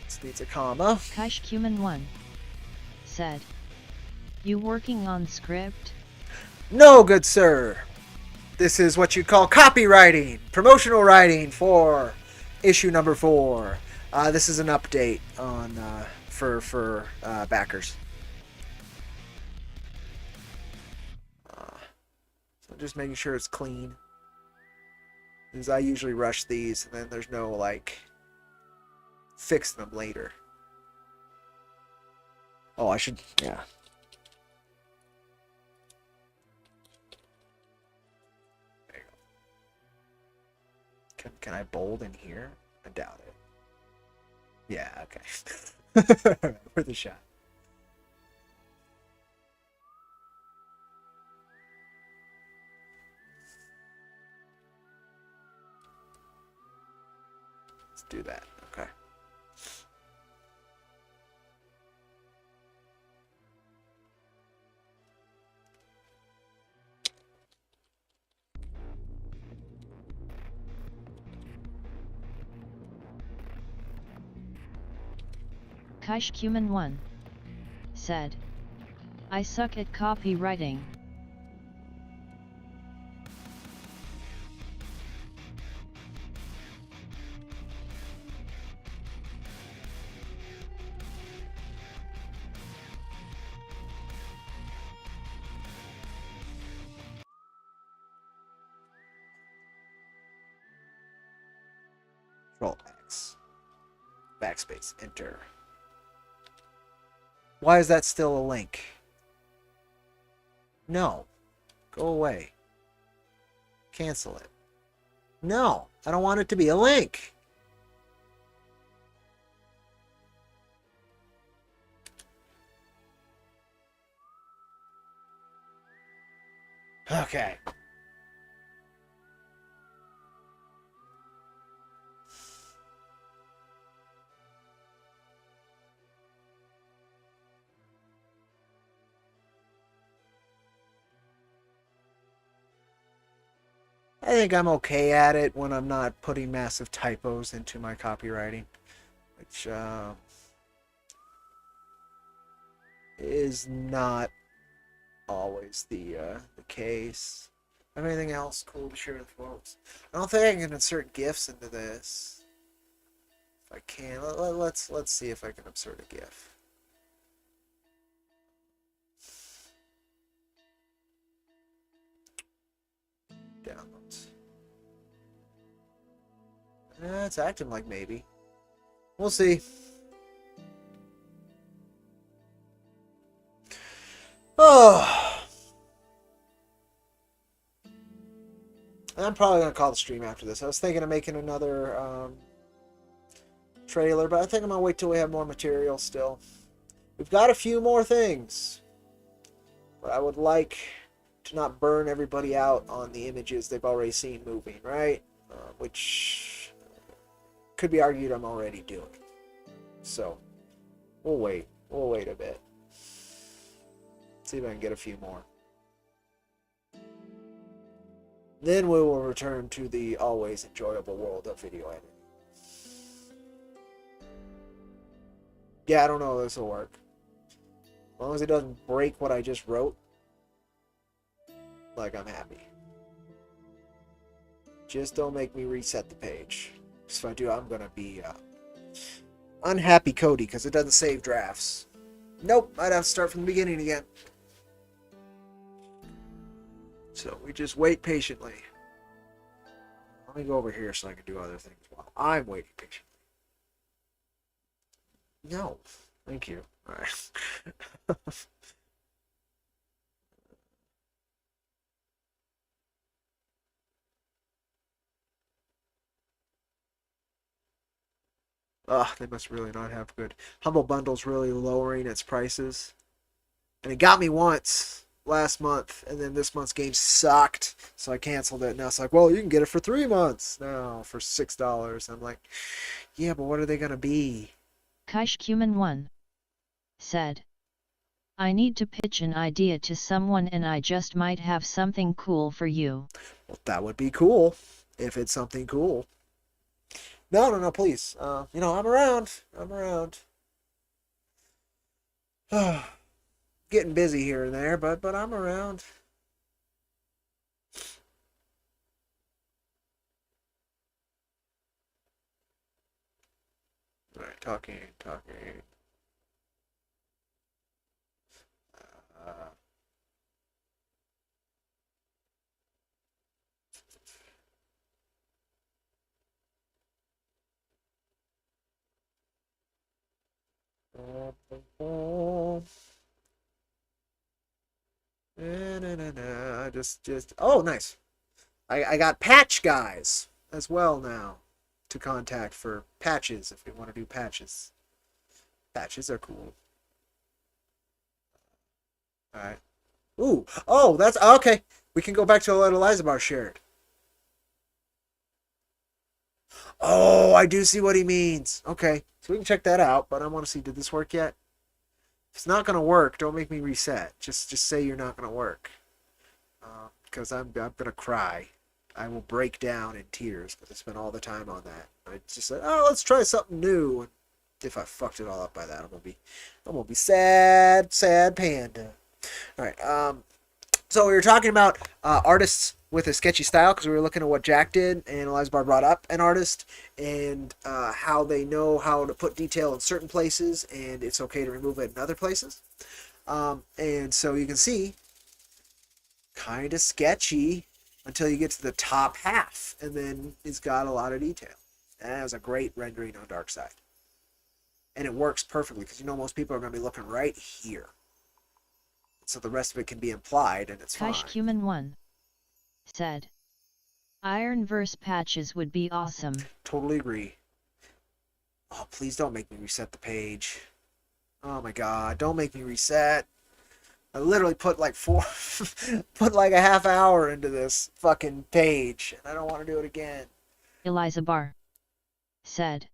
This needs a comma. Kaish1 said, you working on script? No, good sir. This is what you call copywriting, promotional writing for issue number 4. This is an update on for backers. So just making sure it's clean. Because I usually rush these, and then there's no like fix them later. Oh, I should, yeah. There you go. Can I bold in here? I doubt it. Yeah, okay. Worth a shot. Let's do that. Okay. Kaishkuman1 said, I suck at copywriting. Control X. Backspace. Enter. Why is that still a link? No. Go away. Cancel it. No. I don't want it to be a link. Okay. I think I'm okay at it when I'm not putting massive typos into my copywriting, which is not always the case. Anything else cool to share with folks? I don't think I can insert GIFs into this. If I can, let's see if I can insert a GIF. Downloads. It's acting like maybe. We'll see. Oh. I'm probably going to call the stream after this. I was thinking of making another trailer, but I think I'm going to wait till we have more material still. We've got a few more things, but I would like to not burn everybody out on the images they've already seen moving, right? Which could be argued I'm already doing. So, we'll wait. We'll wait a bit. See if I can get a few more. Then we will return to the always enjoyable world of video editing. Yeah, I don't know if this will work. As long as it doesn't break what I just wrote, like, I'm happy. Just don't make me reset the page. Because if I do, I'm going to be unhappy Cody, because it doesn't save drafts. Nope, I'd have to start from the beginning again. So we just wait patiently. Let me go over here so I can do other things while I'm waiting patiently. No, thank you. All right. Ugh, they must really not have good. Humble Bundle's really lowering its prices. And it got me once last month, and then this month's game sucked, so I canceled it. Now it's like, well, you can get it for 3 months now for $6. I'm like, yeah, but what are they going to be? Kaishkuman1 said, I need to pitch an idea to someone and I just might have something cool for you. Well, that would be cool, if it's something cool. No, please. You know, I'm around. Getting busy here and there, but I'm around. All right, talking. Uh, just oh, nice. I got patch guys as well now to contact for patches if we want to do patches. Patches are cool. All right. Ooh. Oh, that's okay. We can go back to what Elizabeth shared. Oh, I do see what he means. Okay, so we can check that out. But I want to see, did this work yet? If it's not gonna work, don't make me reset. Just say you're not gonna work. Because I'm gonna cry. I will break down in tears because I spent all the time on that. I just said, oh, let's try something new. If I fucked it all up by that, I'm gonna be sad, sad panda. All right. So we were talking about artists with a sketchy style because we were looking at what Jack did, and Elizabeth brought up an artist and how they know how to put detail in certain places, and it's okay to remove it in other places. And so you can see, kind of sketchy until you get to the top half, and then it's got a lot of detail. And that was a great rendering on Dark Side. And it works perfectly because most people are going to be looking right here. So the rest of it can be implied, and it's fine. Kaish1 said, Iron verse patches would be awesome. Totally agree. Oh, please don't make me reset the page. Oh my god, don't make me reset. I literally put like put like a half hour into this fucking page, and I don't want to do it again. Eliza Barr said,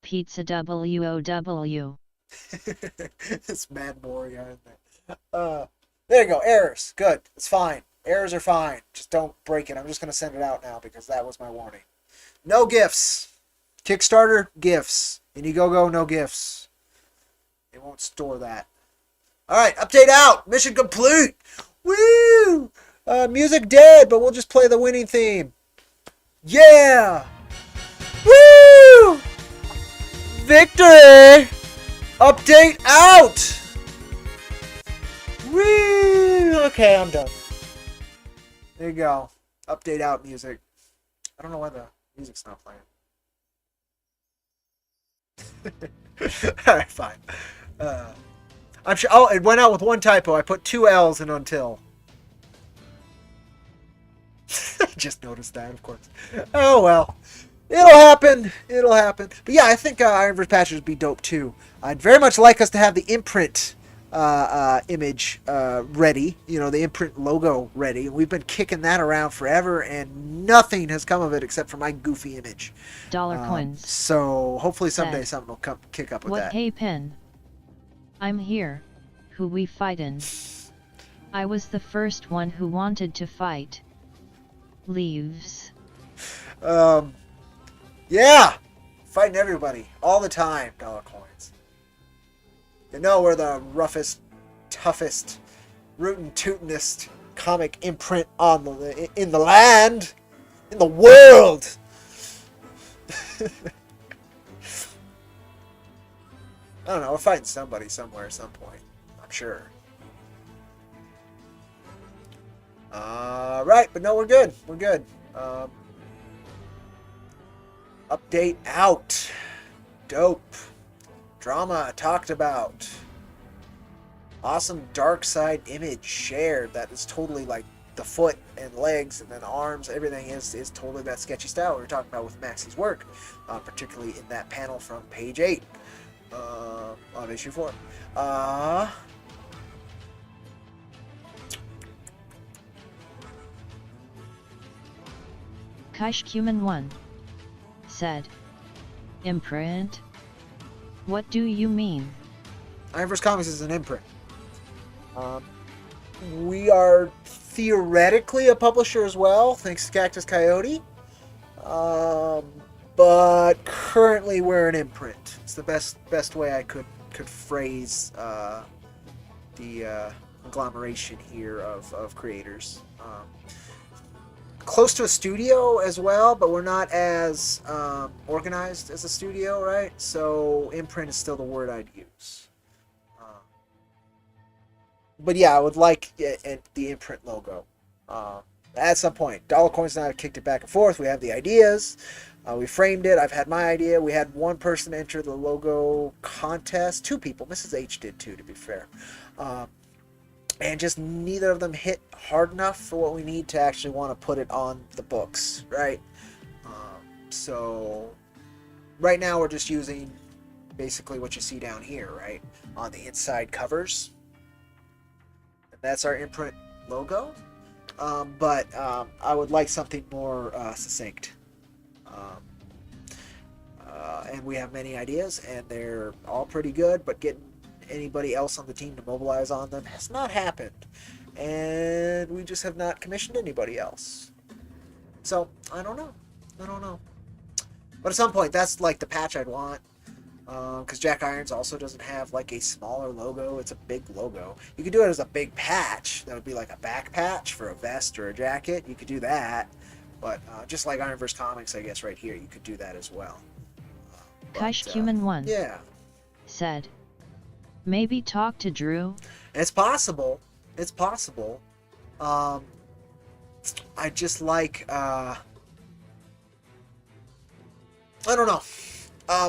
Pizza WOW. It's Mad Moria in there. There you go, errors. Good, it's fine. Errors are fine. Just don't break it. I'm just going to send it out now because that was my warning. No gifts. Kickstarter, gifts. Indiegogo, no gifts. It won't store that. Alright, update out. Mission complete. Woo! Music dead, but we'll just play the winning theme. Yeah! Woo! Victory! Update out! Woo! Okay, I'm done. There you go. Update out music. I don't know why the music's not playing. Alright, fine. I'm sure. Oh, it went out with one typo. I put 2 L's in until. Just noticed that, of course. Oh well. It'll happen. It'll happen. But yeah, I think Iron vs. Patches would be dope too. I'd very much like us to have the imprint image ready. The imprint logo ready. We've been kicking that around forever, and nothing has come of it except for my goofy image. Dollar coins. So hopefully someday something will kick up with that. What hey Pen? I'm here. Who we fightin'? I was the first one who wanted to fight. Leaves. Yeah! Fighting everybody. All the time, dollar coins. We're the roughest, toughest, rootin' tootin'est comic imprint in the land. In the world! I don't know, we're fighting somebody somewhere at some point. I'm sure. Right, but no, we're good. We're good. Update out. Dope. Drama talked about. Awesome dark side image shared. That is totally like the foot and legs and then arms. Everything is totally that sketchy style we were talking about with Maxie's work. Particularly in that panel from page 8 on issue 4. Kaish1 said, Imprint? What do you mean? Iron vs. Comics is an imprint. We are theoretically a publisher as well, thanks to Cactus Coyote. But currently we're an imprint. It's the best way I could phrase the conglomeration here of creators. Close to a studio as well, but we're not as organized as a studio, right? So imprint is still the word I'd use. But yeah, I would like the imprint logo at some point. Dollar Coins and I have kicked it back and forth. We have the ideas. We framed it. I've had my idea. We had one person enter the logo contest. 2 people. Mrs. H did too, to be fair. And just neither of them hit hard enough for what we need to actually want to put it on the books, right? So right now we're just using basically what you see down here, right? On the inside covers. And that's our imprint logo. But I would like something more succinct. And we have many ideas, and they're all pretty good, but getting anybody else on the team to mobilize on them has not happened. And we just have not commissioned anybody else. So, I don't know. But at some point, that's like the patch I'd want. Because Jack Irons also doesn't have like a smaller logo. It's a big logo. You could do it as a big patch. That would be like a back patch for a vest or a jacket. You could do that. But just like Iron vs. Comics, I guess right here, you could do that as well. Kaishkuman1 yeah. said, maybe talk to Drew? It's possible. It's possible. I just like... I don't know.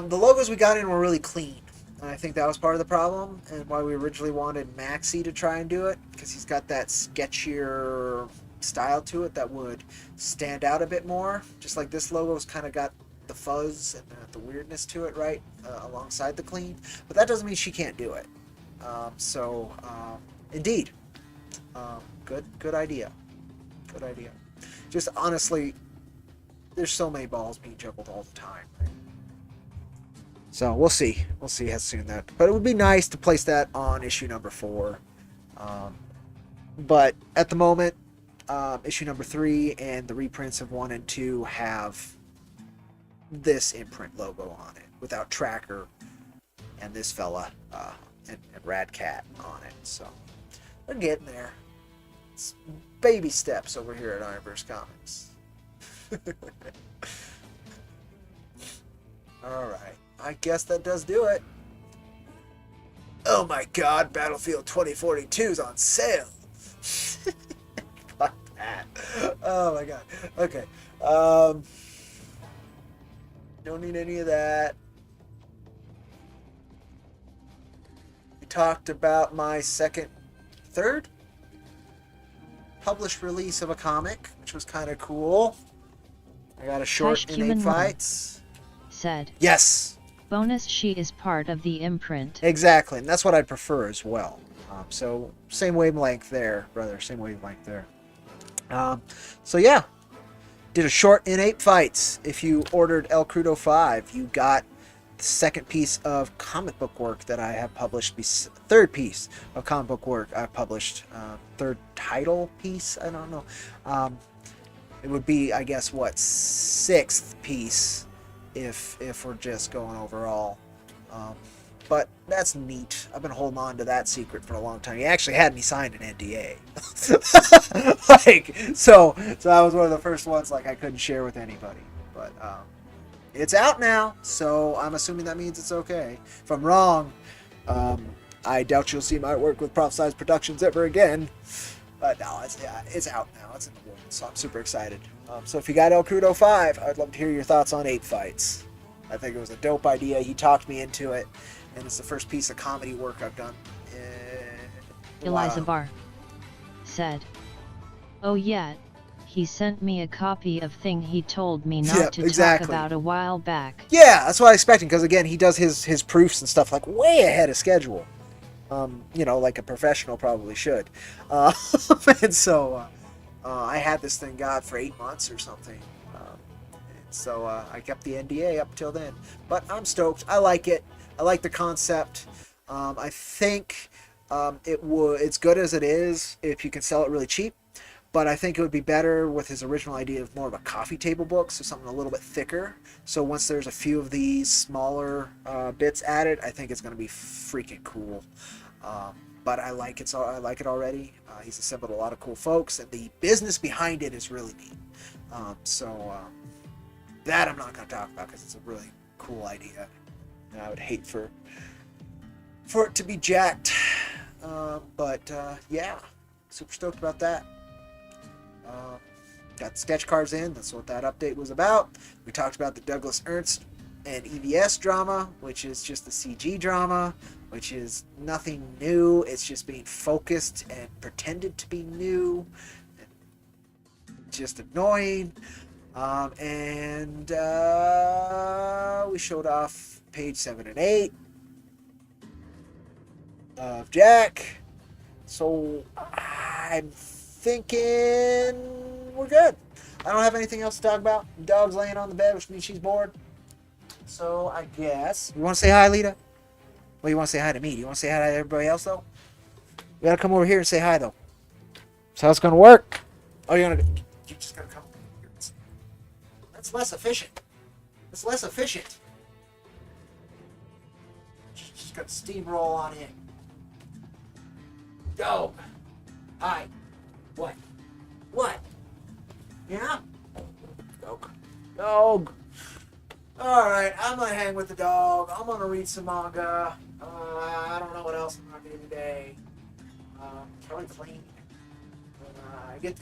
The logos we got in were really clean. And I think that was part of the problem and why we originally wanted Maxi to try and do it. Because he's got that sketchier style to it that would stand out a bit more. Just like this logo's kind of got the fuzz and the weirdness to it, right? Alongside the clean. But that doesn't mean she can't do it. Indeed. Good idea. Good idea. Just honestly, there's so many balls being juggled all the time. Right? So we'll see. We'll see how soon that. But it would be nice to place that on issue number 4. But at the moment, issue number 3 and the reprints of 1 and 2 have this imprint logo on it without Tracker and this fella and Rad Cat on it. So we're getting there. It's baby steps over here at Iron vs. Comics. Alright, I guess that does do it. Oh my god, Battlefield 2042 is on sale. Fuck that. Oh my god. Okay. Don't need any of that. We talked about my third published release of a comic, which was kind of cool. I got a short in 8 fights. Said. Yes. Bonus, she is part of the imprint. Exactly, and that's what I'd prefer as well. So same wavelength there, brother. Same wavelength there. So yeah, did a short in 8 fights. If you ordered El Crudo 5, you got the second piece of comic book work that I have published. Third piece of comic book work I've published. Third title piece. I don't know. It would be, I guess, what, 6th piece if we're just going overall. But that's neat. I've been holding on to that secret for a long time. He actually had me sign an NDA. So I was one of the first ones like I couldn't share with anybody. But it's out now, so I'm assuming that means it's okay. If I'm wrong, I doubt you'll see my work with Prophesize Productions ever again. But no, it's out now. It's in the world, so I'm super excited. So if you got El Crudo 5, I'd love to hear your thoughts on 8 fights. I think it was a dope idea. He talked me into it, and it's the first piece of comedy work I've done. Eliza Barr said, oh yeah, he sent me a copy of thing he told me not to talk about a while back. Yeah, that's what I was expecting, because again, he does his proofs and stuff like way ahead of schedule. Like a professional probably should. And so I had this thing, God, for 8 months or something. So I kept the NDA up till then. But I'm stoked. I like it. I like the concept. I think it's good as it is if you can sell it really cheap. But I think it would be better with his original idea of more of a coffee table book, so something a little bit thicker. So once there's a few of these smaller bits added, I think it's going to be freaking cool. But I like it. I like it already. He's assembled a lot of cool folks, and the business behind it is really neat. That I'm not going to talk about because it's a really cool idea, and I would hate for it to be jacked. Yeah, super stoked about that. Got sketch cards in. That's what that update was about. We talked about the Douglas Ernst and EVS drama, which is just the CG drama, which is nothing new. It's just being focused and pretended to be new. Just annoying. We showed off page 7 and 8 of Jack. So I'm thinking we're good. I don't have anything else to talk about. The dog's laying on the bed, which means she's bored. So I guess you want to say hi, Lita? Well, you want to say hi to me? Do you want to say hi to everybody else though? You gotta come over here and say hi though. So how it's gonna work? Oh, you're just gonna come. That's less efficient. It's less efficient. just gonna steamroll on in. Dog. Hi. What? What? Yeah? Dog. Dog. Alright, I'm gonna hang with the dog. I'm gonna read some manga. I don't know what else I'm gonna do today. Probably clean.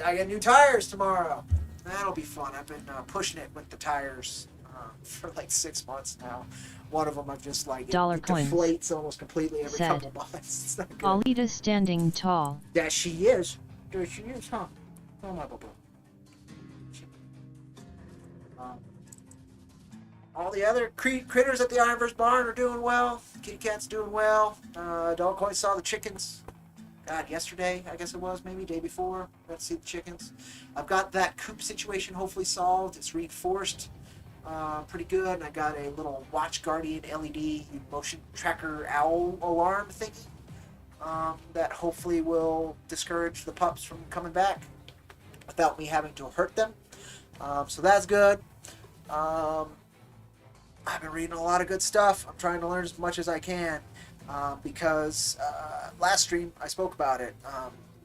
I get new tires tomorrow. That'll be fun. I've been pushing it with the tires for like 6 months now. One of them I've just like it deflates almost completely every couple months. It's not good. Alita standing tall. That she is. There she is, huh? Oh my boo. All the other critters at the Ironverse barn are doing well. Kitty cat's doing well. Dog Coin saw the chickens. God, yesterday, I guess it was, maybe day before. Got to see the chickens. I've got that coop situation hopefully solved. It's reinforced pretty good. And I got a little Watch Guardian LED motion tracker owl alarm thingy that hopefully will discourage the pups from coming back without me having to hurt them. So that's good. I've been reading a lot of good stuff. I'm trying to learn as much as I can because last stream I spoke about it.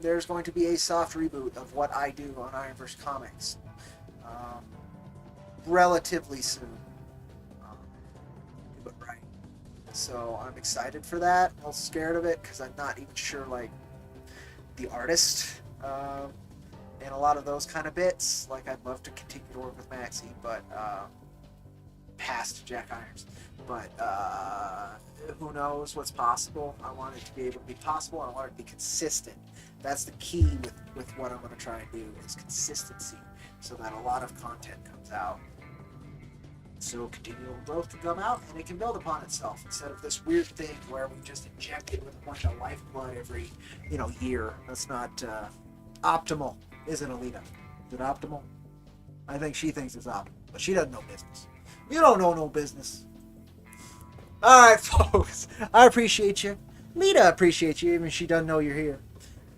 There's going to be a soft reboot of what I do on Ironverse Comics relatively soon. But right. So I'm excited for that. I'm a little scared of it because I'm not even sure like the artist and a lot of those kind of bits. Like I'd love to continue to work with Maxie, but past Jack Irons, but who knows what's possible. I want it to be able to be possible. I want it to be consistent. That's the key with what I'm going to try and do is consistency, so that a lot of content comes out, so continual growth can come out and it can build upon itself instead of this weird thing where we just inject it with a bunch of lifeblood every year. That's not optimal, is it, Alita? Is it optimal? I think she thinks it's optimal, but she doesn't know business. You don't know no business. Alright, folks. I appreciate you. Lita appreciates you, even if she doesn't know you're here.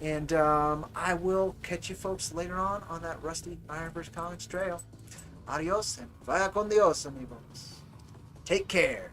And I will catch you folks later on that rusty Ironverse Comics trail. Adios and vaya con Dios, amigos. Take care.